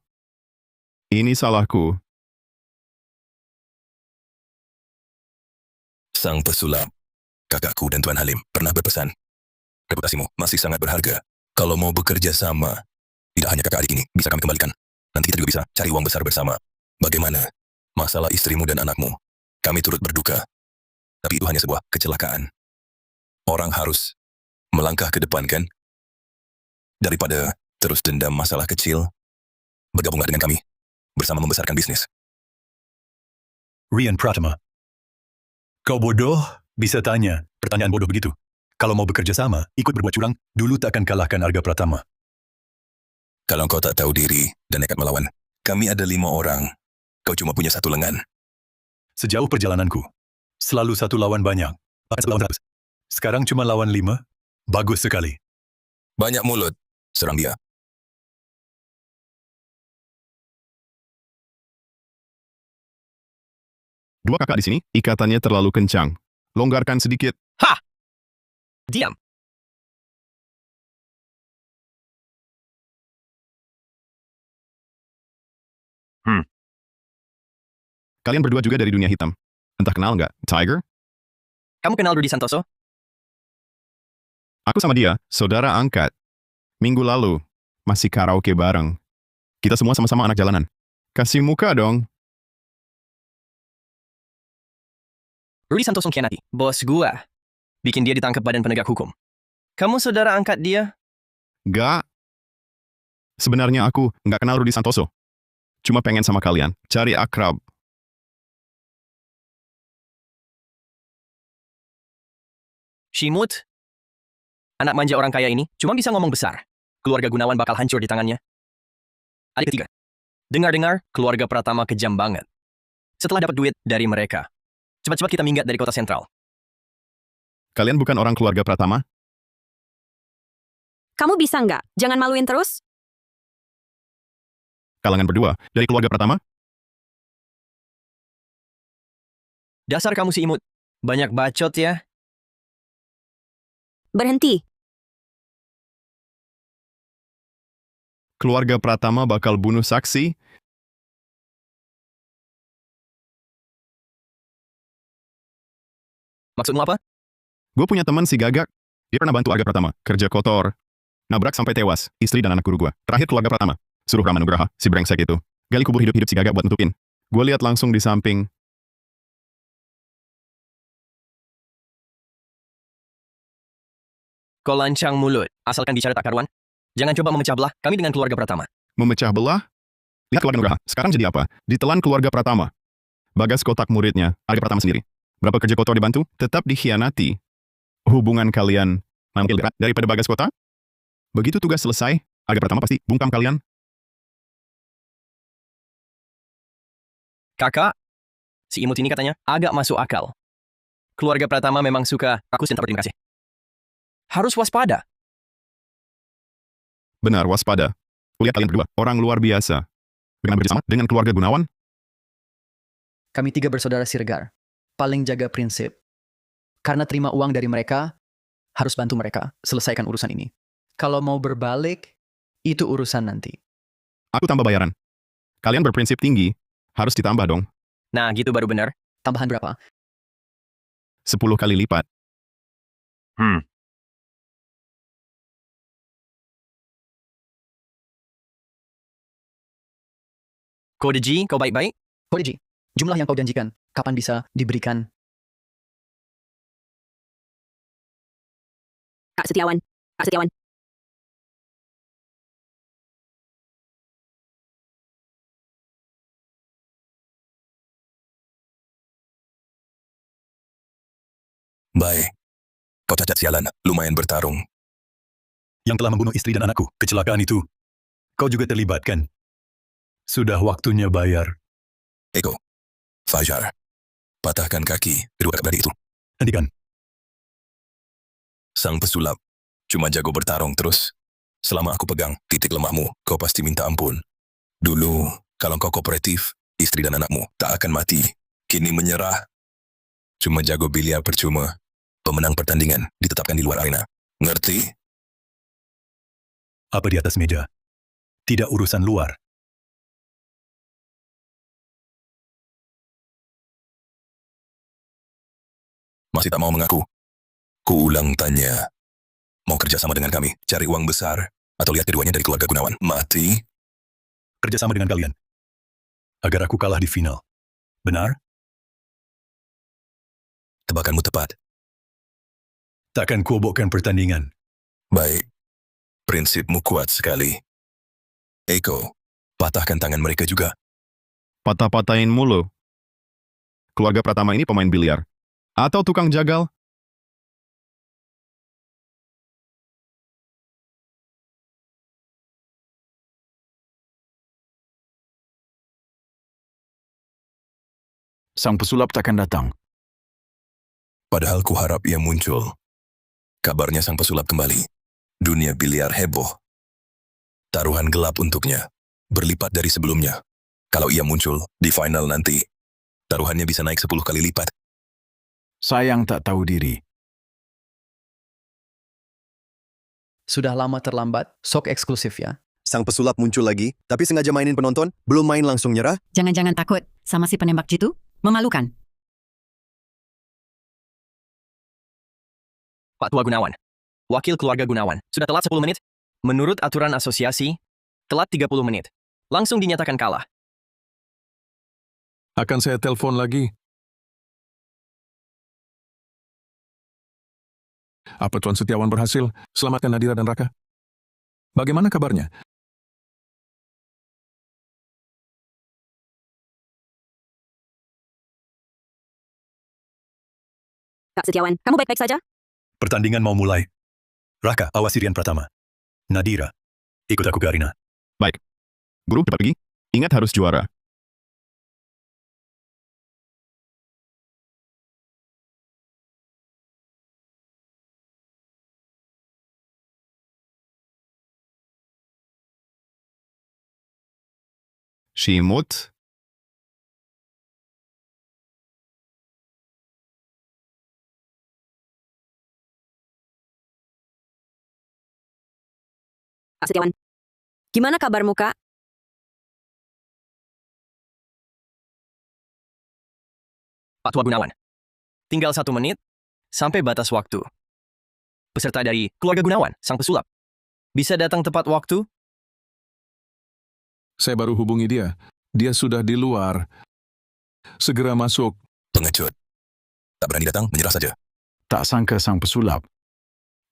Speaker 7: ini salahku.
Speaker 13: Sang pesulap, kakakku dan Tuan Halim pernah berpesan. Reputasimu masih sangat berharga. Kalau mau bekerja sama, tidak hanya kakak adik ini bisa kami kembalikan. Nanti kita juga bisa cari uang besar bersama. Bagaimana? Masalah istrimu dan anakmu. Kami turut berduka. Tapi itu hanya sebuah kecelakaan. Orang harus melangkah ke depan kan? Daripada terus dendam masalah kecil, bergabunglah dengan kami, bersama membesarkan bisnis.
Speaker 5: Rian Pratama. Kau bodoh? Bisa tanya. Pertanyaan bodoh begitu. Kalau mau bekerja sama, ikut berbuat curang, dulu tak akan kalahkan Arga Pratama.
Speaker 13: Kalau kau tak tahu diri dan nekat melawan, kami ada 5 orang. Kau cuma punya 1 lengan.
Speaker 5: Sejauh perjalananku, selalu 1 lawan banyak. 1 lawan 100. Sekarang cuma lawan 5. Bagus sekali.
Speaker 13: Banyak mulut. Serang dia.
Speaker 7: Dua kakak di sini, ikatannya terlalu kencang. Longgarkan sedikit.
Speaker 1: Ha! Diam.
Speaker 7: Kalian berdua juga dari dunia hitam. Entah kenal nggak, Tiger?
Speaker 1: Kamu kenal Rudy Santoso?
Speaker 7: Aku sama dia, saudara angkat. Minggu lalu, masih karaoke bareng. Kita semua sama-sama anak jalanan. Kasih muka dong.
Speaker 1: Rudy Santoso khianati. Bos gua. Bikin dia ditangkap Badan Penegak Hukum. Kamu saudara angkat dia?
Speaker 7: Nggak. Sebenarnya aku nggak kenal Rudy Santoso. Cuma pengen sama kalian, cari akrab.
Speaker 1: Shimut. Anak manja orang kaya ini cuma bisa ngomong besar. Keluarga Gunawan bakal hancur di tangannya. Adik ketiga. Dengar-dengar, keluarga Pratama kejam banget. Setelah dapat duit dari mereka, cepat-cepat kita minggat dari kota sentral.
Speaker 7: Kalian bukan orang keluarga Pratama?
Speaker 4: Kamu bisa nggak? Jangan maluin terus.
Speaker 7: Kalangan berdua, dari keluarga pertama,
Speaker 1: Dasar kamu si imut. Banyak bacot ya.
Speaker 4: Berhenti.
Speaker 7: keluarga Pratama bakal bunuh saksi.
Speaker 1: Maksudmu apa?
Speaker 7: Gue punya teman si Gagak. Dia pernah bantu Arga Pratama, kerja kotor. Nabrak sampai tewas, istri dan anak guru gue. Terakhir keluarga Pratama, suruh Rama Nugraha, si brengsek itu. Gali kubur hidup-hidup si Gagak buat nutupin. Gue lihat langsung di samping.
Speaker 1: Kau lancang mulut, asalkan bicara tak karuan. Jangan coba memecah belah kami dengan keluarga Pratama.
Speaker 7: Memecah belah? Lihat keluarga Nugraha, sekarang jadi apa? Ditelan keluarga Pratama. Bagas kotak muridnya, Arga Pratama sendiri. Berapa kerja kotor dibantu, tetap dikhianati. Hubungan kalian mampil berat daripada Bagas kota? Begitu tugas selesai, Arga Pratama pasti bungkam kalian.
Speaker 1: Kakak, si imut ini katanya agak masuk akal. Keluarga Pratama memang suka aku dan tak berterima kasih. Harus waspada.
Speaker 7: Benar, waspada. Lihat kalian berdua, orang luar biasa. Dengan bersama dengan keluarga Gunawan,
Speaker 2: Kami 3 bersaudara Siregar. Paling jaga prinsip. Karena terima uang dari mereka, harus bantu mereka selesaikan urusan ini. Kalau mau berbalik, itu urusan nanti.
Speaker 7: aku tambah bayaran. Kalian berprinsip tinggi, harus ditambah dong.
Speaker 1: Nah, gitu baru benar.
Speaker 2: Tambahan berapa?
Speaker 7: 10 kali lipat.
Speaker 1: Kode G, kau baik-baik?
Speaker 2: Kode G, jumlah yang kau janjikan, kapan bisa diberikan?
Speaker 4: Kak Setiawan. Kak Setiawan.
Speaker 13: Baik. Kau cacat sialan, lumayan bertarung.
Speaker 5: Yang telah membunuh istri dan anakku, kecelakaan itu. Kau juga terlibat, kan? Sudah waktunya bayar.
Speaker 13: Eko, Fajar, patahkan kaki kedua kakak itu.
Speaker 5: Hentikan.
Speaker 13: Sang pesulap, cuma jago bertarung terus. Selama aku pegang titik lemahmu, kau pasti minta ampun. Dulu, kalau kau kooperatif, istri dan anakmu tak akan mati. Kini menyerah. Cuma jago biliar percuma. Pemenang pertandingan ditetapkan di luar arena. Ngerti?
Speaker 5: Apa di atas meja? Tidak urusan luar.
Speaker 13: Masih tak mau mengaku? Ku ulang tanya. Mau kerja sama dengan kami, cari uang besar, atau lihat keduanya dari keluarga Gunawan mati?
Speaker 5: Kerjasama dengan kalian. Agar aku kalah di final. Benar?
Speaker 13: Tebakanmu tepat.
Speaker 5: Takkan kuobokkan pertandingan.
Speaker 13: Baik. Prinsipmu kuat sekali. Eko, patahkan tangan mereka juga.
Speaker 7: Patah-patahin mulu. Keluarga Pratama ini pemain biliar. Atau tukang jagal.
Speaker 14: Sang pesulap takkan datang.
Speaker 13: Padahal ku harap ia muncul. Kabarnya sang pesulap kembali. Dunia biliar heboh. Taruhan gelap untuknya. Berlipat dari sebelumnya. Kalau ia muncul di final nanti, taruhannya bisa naik 10 kali lipat.
Speaker 14: Sayang tak tahu diri.
Speaker 2: Sudah lama terlambat, sok eksklusif ya.
Speaker 3: Sang pesulap muncul lagi, tapi sengaja mainin penonton, belum main langsung nyerah.
Speaker 6: Jangan-jangan takut sama si penembak jitu? Memalukan.
Speaker 1: Pak Tua Gunawan. Wakil keluarga Gunawan. Sudah telat 10 menit? Menurut aturan asosiasi, telat 30 menit. Langsung dinyatakan kalah.
Speaker 11: Akan saya telepon lagi. Apa Tuan Setiawan berhasil selamatkan Nadira dan Raka? Bagaimana kabarnya?
Speaker 4: Kak Setiawan, kamu baik-baik saja?
Speaker 5: Pertandingan mau mulai. Raka, awasi Rian Pratama. Nadira, ikut aku ke arena.
Speaker 7: Baik. Guru, cepat pergi. Ingat harus juara. Shimut.
Speaker 4: Pak Setiawan. Gimana kabarmu, Kak?
Speaker 1: Pak Tua Gunawan. Tinggal 1 menit sampai batas waktu. Peserta dari keluarga Gunawan, sang pesulap. Bisa datang tepat waktu?
Speaker 11: Saya baru hubungi dia. Dia sudah di luar. Segera masuk.
Speaker 13: Pengecut. Tak berani datang, menyerah saja.
Speaker 14: Tak sangka sang pesulap.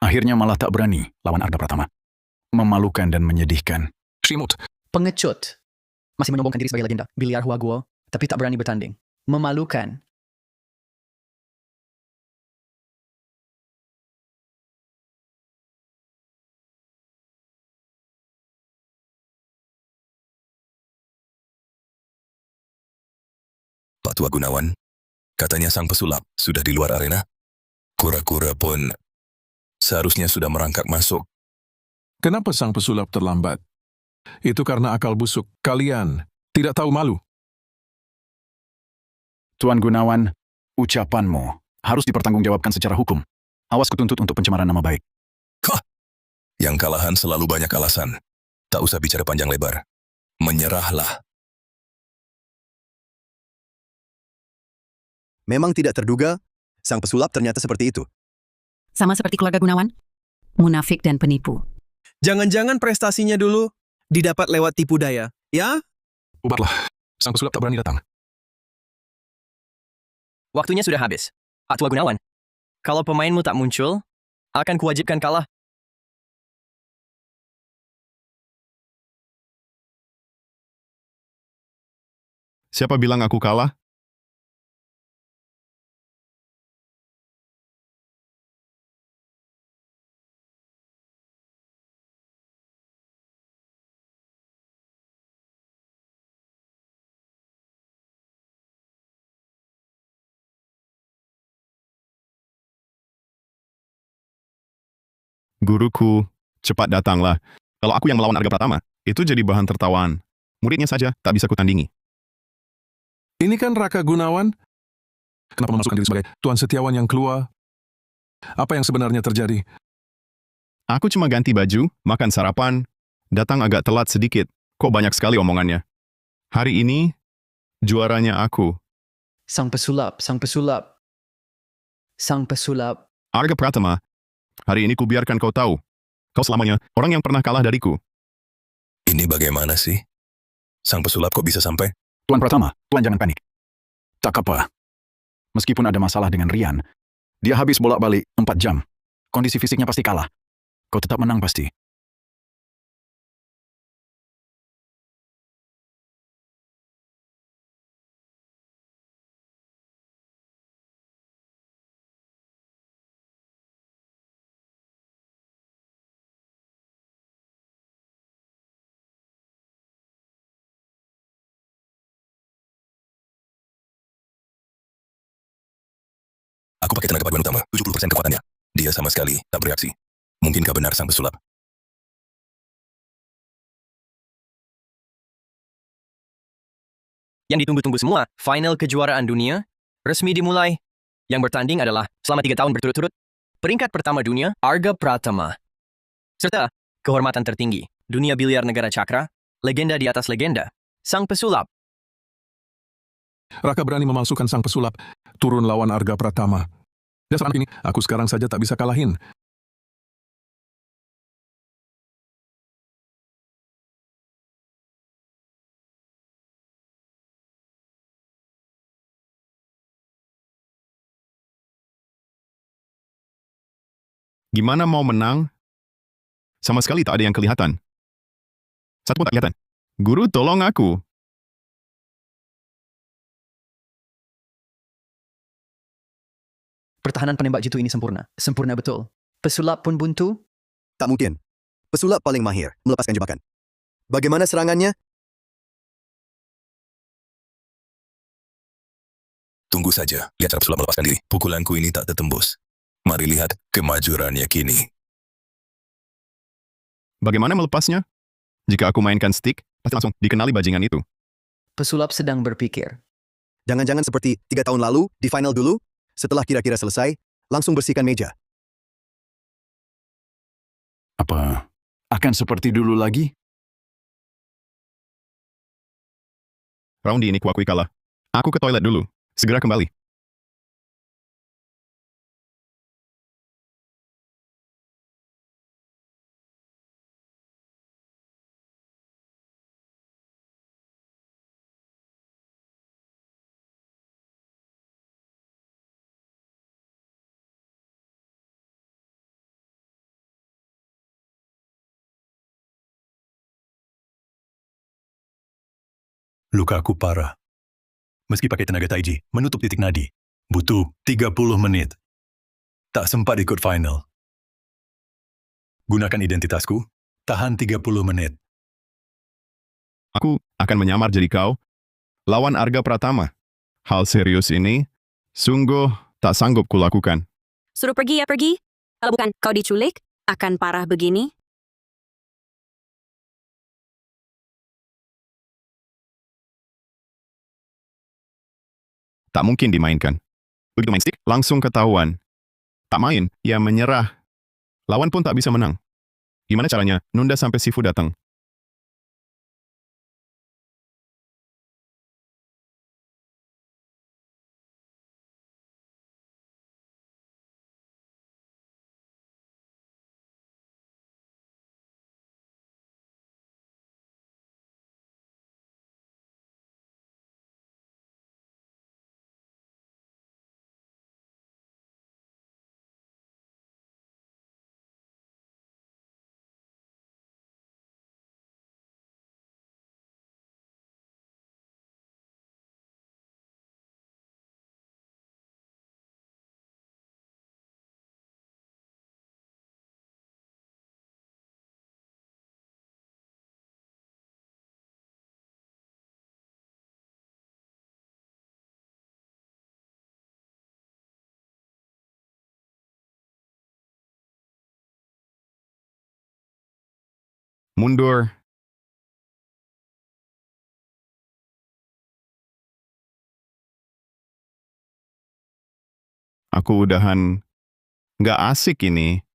Speaker 14: Akhirnya malah tak berani lawan Arga Pratama. Memalukan dan menyedihkan.
Speaker 11: Shimut.
Speaker 2: Pengecut. Masih menyombongkan diri sebagai legenda biliar Huaguo, tapi tak berani bertanding. Memalukan.
Speaker 13: Pak Tua Gunawan, katanya sang pesulap sudah di luar arena. Kura-kura pun seharusnya sudah merangkak masuk.
Speaker 11: Kenapa sang pesulap terlambat? Itu karena akal busuk. Kalian tidak tahu malu.
Speaker 14: Tuan Gunawan, ucapanmu harus dipertanggungjawabkan secara hukum. Awas kutuntut untuk pencemaran nama baik.
Speaker 13: Yang kalahan selalu banyak alasan. Tak usah bicara panjang lebar. Menyerahlah.
Speaker 3: Memang tidak terduga, sang pesulap ternyata seperti itu.
Speaker 6: Sama seperti keluarga Gunawan, munafik dan penipu.
Speaker 10: Jangan-jangan prestasinya dulu didapat lewat tipu daya, ya?
Speaker 11: Ubatlah, sang pesulap tak berani datang.
Speaker 1: Waktunya sudah habis. Pak Tua Gunawan. Kalau pemainmu tak muncul, akan kuwajibkan kalah.
Speaker 7: Siapa bilang aku kalah? Guruku, cepat datanglah. Kalau aku yang melawan Arga Pratama, itu jadi bahan tertawaan. Muridnya saja tak bisa kutandingi.
Speaker 11: Ini kan Raka Gunawan. Kenapa memasukkan diri sebagai Tuan Setiawan yang keluar? Apa yang sebenarnya terjadi?
Speaker 7: Aku cuma ganti baju, makan sarapan, datang agak telat sedikit. Kok banyak sekali omongannya. Hari ini, juaranya aku.
Speaker 2: Sang pesulap, sang pesulap. Sang pesulap.
Speaker 7: Arga Pratama, hari ini kubiarkan kau tahu. Kau selamanya orang yang pernah kalah dariku.
Speaker 13: Ini bagaimana sih? Sang pesulap kok bisa sampai?
Speaker 14: Tuan Pratama, Tuan jangan panik. Tak apa. Meskipun ada masalah dengan Rian, dia habis bolak-balik 4 jam. Kondisi fisiknya pasti kalah. Kau tetap menang pasti.
Speaker 13: Aku pakai tenaga paduan utama, 70% kekuatannya. Dia sama sekali tak bereaksi. Mungkinkah benar sang pesulap?
Speaker 1: Yang ditunggu-tunggu semua, final kejuaraan dunia, resmi dimulai. Yang bertanding adalah, selama 3 tahun berturut-turut, peringkat pertama dunia, Arga Pratama. Serta, kehormatan tertinggi, dunia biliar negara Cakra, legenda di atas legenda, sang pesulap.
Speaker 11: Raka berani memalsukan sang pesulap, turun lawan Arga Pratama. Dasar anak ini, aku sekarang saja tak bisa kalahin.
Speaker 7: Gimana mau menang? Sama sekali tak ada yang kelihatan. Satu pun tak kelihatan. Guru, tolong aku.
Speaker 2: Pertahanan penembak jitu ini sempurna. Sempurna betul. Pesulap pun buntu?
Speaker 3: Tak mungkin. Pesulap paling mahir melepaskan jebakan. Bagaimana serangannya?
Speaker 13: Tunggu saja, lihat cara pesulap melepaskan diri. Pukulanku ini tak tertembus. Mari lihat kemajurannya kini.
Speaker 7: Bagaimana melepasnya? Jika aku mainkan stick, pasti langsung dikenali bajingan itu.
Speaker 2: Pesulap sedang berpikir.
Speaker 3: Jangan-jangan seperti 3 tahun lalu, di final dulu, setelah kira-kira selesai, langsung bersihkan meja.
Speaker 14: Apa akan seperti dulu lagi?
Speaker 7: Round ini kuakui kalah. Aku ke toilet dulu. Segera kembali.
Speaker 5: Luka aku parah. Meski pakai tenaga taiji, menutup titik nadi. Butuh 30 menit. Tak sempat ikut final. Gunakan identitasku, tahan 30 menit.
Speaker 7: Aku akan menyamar jadi kau. Lawan Arga Pratama. Hal serius ini, sungguh tak sanggup kulakukan.
Speaker 4: Suruh pergi ya pergi. Kalau bukan kau diculik, akan parah begini.
Speaker 7: Tak mungkin dimainkan. Begitu main stick, langsung ketahuan. Tak main, ia menyerah. Lawan pun tak bisa menang. Gimana caranya? Nunda sampai Sifu datang. Mundur. Aku udahan nggak asik ini.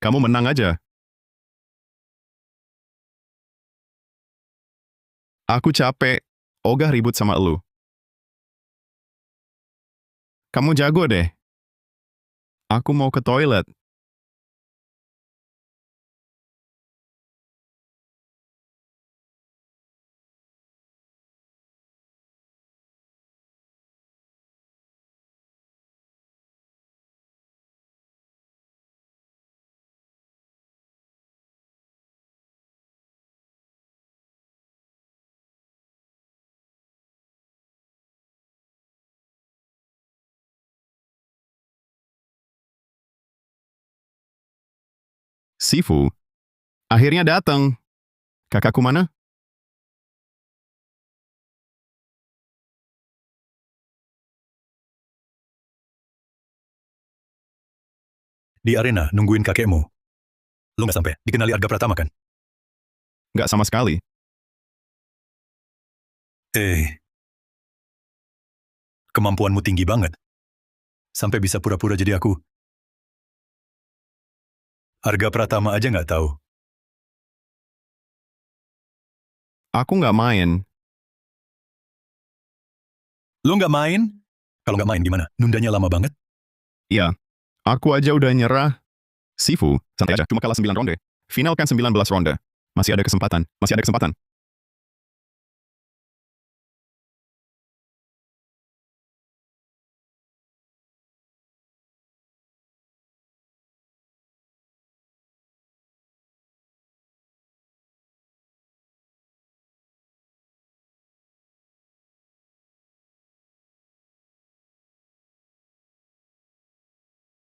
Speaker 7: Kamu menang aja. Aku capek. Ogah ribut sama elu. Kamu jago deh. Aku mau ke toilet. Sifu, akhirnya datang. Kakakku mana?
Speaker 5: Di arena, nungguin kakekmu. Lu nggak sampai dikenali Arga Pratama kan?
Speaker 7: Nggak sama sekali.
Speaker 5: Kemampuanmu tinggi banget. Sampai bisa pura-pura jadi aku. Arga Pratama aja nggak tahu.
Speaker 7: Aku nggak main.
Speaker 5: Lu nggak main? Kalau nggak main gimana? Nundanya lama banget?
Speaker 7: Iya. Aku aja udah nyerah. Sifu, santai aja. Cuma kalah 9 ronde. Final kan 19 ronde. Masih ada kesempatan. Masih ada kesempatan.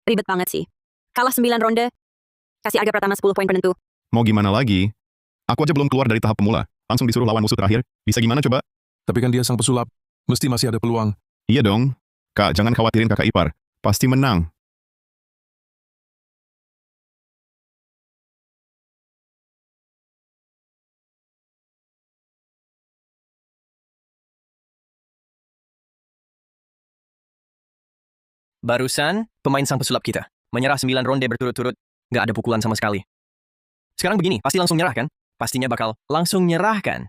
Speaker 4: Ribet banget sih. Kalah 9 ronde. Kasih Arga Pratama 10 poin penentu.
Speaker 7: Mau gimana lagi? Aku aja belum keluar dari tahap pemula. Langsung disuruh lawan musuh terakhir. Bisa gimana coba?
Speaker 11: Tapi kan dia sang pesulap. Mesti masih ada peluang.
Speaker 7: Iya dong. Kak, jangan khawatirin kakak ipar. Pasti menang.
Speaker 1: Barusan, pemain sang pesulap kita menyerah 9 ronde berturut-turut, nggak ada pukulan sama sekali. Sekarang begini, pasti langsung nyerah kan? Pastinya bakal langsung nyerah kan?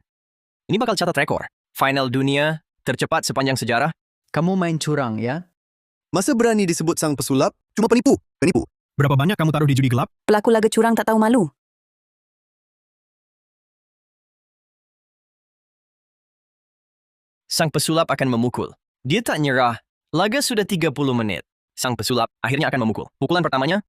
Speaker 1: Ini bakal catat rekor. Final dunia tercepat sepanjang sejarah.
Speaker 2: Kamu main curang ya?
Speaker 3: Masa berani disebut sang pesulap? Cuma penipu. Penipu.
Speaker 9: Berapa banyak kamu taruh di judi gelap?
Speaker 12: Pelaku laga curang tak tahu malu.
Speaker 1: Sang pesulap akan memukul. Dia tak nyerah. Laga sudah 30 menit. Sang pesulap akhirnya akan memukul. Pukulan pertamanya.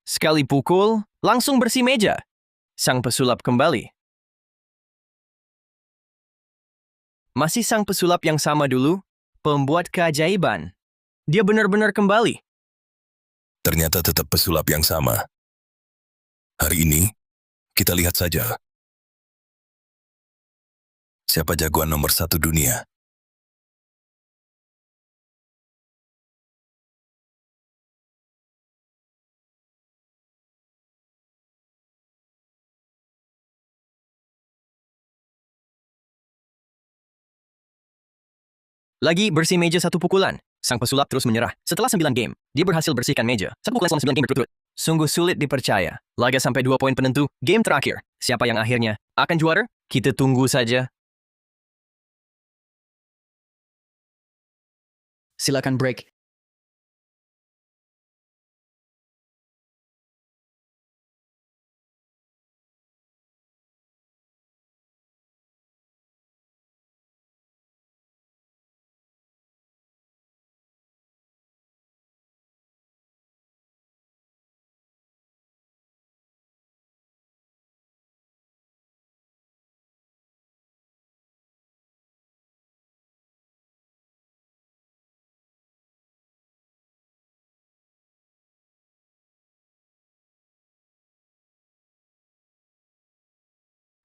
Speaker 1: Sekali pukul, langsung bersih meja. Sang pesulap kembali. Masih sang pesulap yang sama dulu, pembuat keajaiban. Dia benar-benar kembali.
Speaker 13: Ternyata tetap pesulap yang sama. Hari ini, kita lihat saja. Siapa jagoan nomor 1 dunia?
Speaker 1: Lagi bersih meja 1 pukulan. Sang pesulap terus menyerah. Setelah 9 game, dia berhasil bersihkan meja. 1 pukulan selama 9 game berturut-turut. Sungguh sulit dipercaya. Laga sampai 2 poin penentu. Game terakhir. Siapa yang akhirnya akan juara? Kita tunggu saja.
Speaker 2: Silakan break.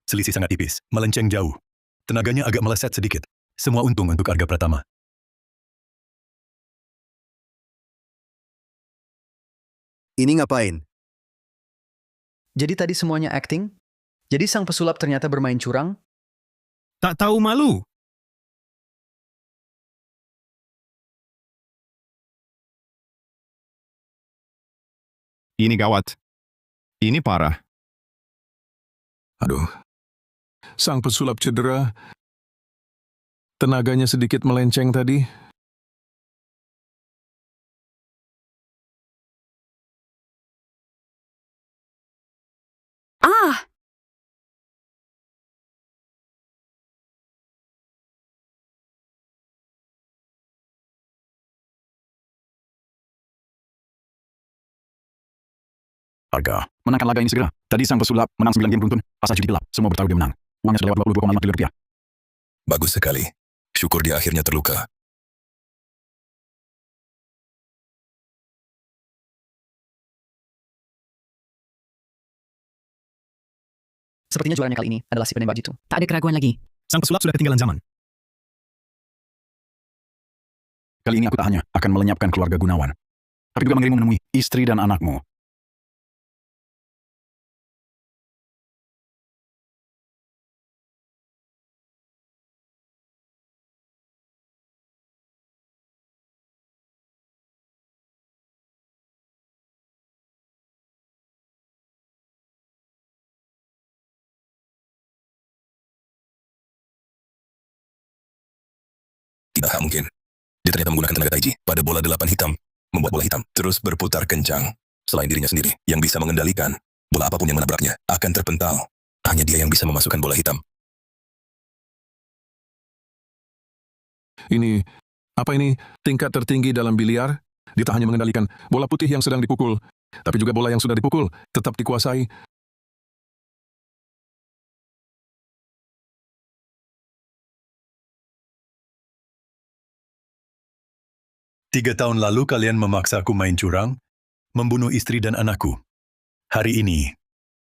Speaker 5: Selisih sangat tipis, melenceng jauh. Tenaganya agak meleset sedikit. Semua untung untuk Arga Pratama.
Speaker 3: Ini ngapain?
Speaker 2: Jadi tadi semuanya acting? Jadi sang pesulap ternyata bermain curang?
Speaker 9: Tak tahu malu.
Speaker 7: Ini gawat. Ini parah.
Speaker 11: Aduh, sang pesulap cedera. Tenaganya sedikit melenceng tadi.
Speaker 12: Ah!
Speaker 14: Arga, menangkan laga ini segera. Tadi sang pesulap menang 9 game beruntun. Pasar judi gelap, semua bertahu dia menang. Uangnya sudah lewat 22,5 triliun rupiah.
Speaker 13: Bagus sekali. Syukur dia akhirnya terluka.
Speaker 2: Sepertinya juaranya kali ini adalah si penembak jitu.
Speaker 6: Tak ada keraguan lagi.
Speaker 9: Sang pesulap sudah ketinggalan zaman.
Speaker 14: Kali ini aku tak hanya akan melenyapkan keluarga Gunawan, tapi juga mengirimmu menemui istri dan anakmu.
Speaker 13: Tidak mungkin. Dia ternyata menggunakan tenaga taiji pada bola 8 hitam, membuat bola hitam terus berputar kencang. Selain dirinya sendiri yang bisa mengendalikan, bola apapun yang menabraknya akan terpental. Hanya dia yang bisa memasukkan bola hitam.
Speaker 11: Ini, apa ini, tingkat tertinggi dalam biliar? Dia tak hanya mengendalikan bola putih yang sedang dipukul, tapi juga bola yang sudah dipukul tetap dikuasai.
Speaker 5: 3 tahun lalu kalian memaksa aku main curang, membunuh istri dan anakku. Hari ini,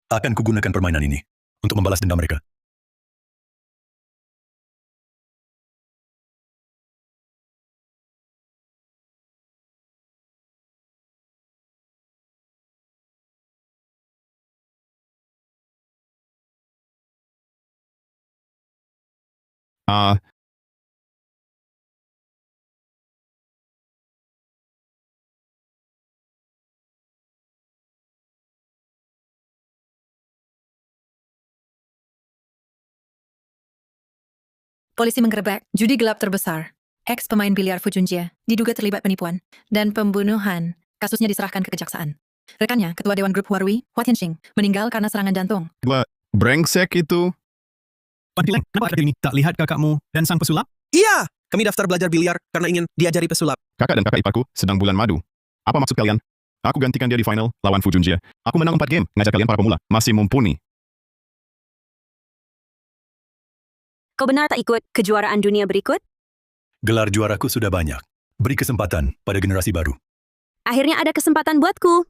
Speaker 5: akan kugunakan permainan ini untuk membalas dendam mereka.
Speaker 16: Polisi menggerebek judi gelap terbesar. Ex pemain biliar Fu Junjie diduga terlibat penipuan dan pembunuhan. Kasusnya diserahkan ke kejaksaan. Rekannya, Ketua Dewan Grup Huarui, Hua Tianxing, meninggal karena serangan jantung.
Speaker 7: Brengsek itu.
Speaker 9: Pantileng, kenapa akhir ini tak lihat kakakmu dan sang pesulap?
Speaker 10: Iya, kami daftar belajar biliar karena ingin diajari pesulap.
Speaker 7: Kakak dan kakak iparku sedang bulan madu. Apa maksud kalian? Aku gantikan dia di final lawan Fu Junjie. Aku menang 4 game, ngajak kalian para pemula. Masih mumpuni.
Speaker 4: Kau benar tak ikut kejuaraan dunia berikut?
Speaker 5: Gelar juaraku sudah banyak. Beri kesempatan pada generasi baru.
Speaker 4: Akhirnya ada kesempatan buatku.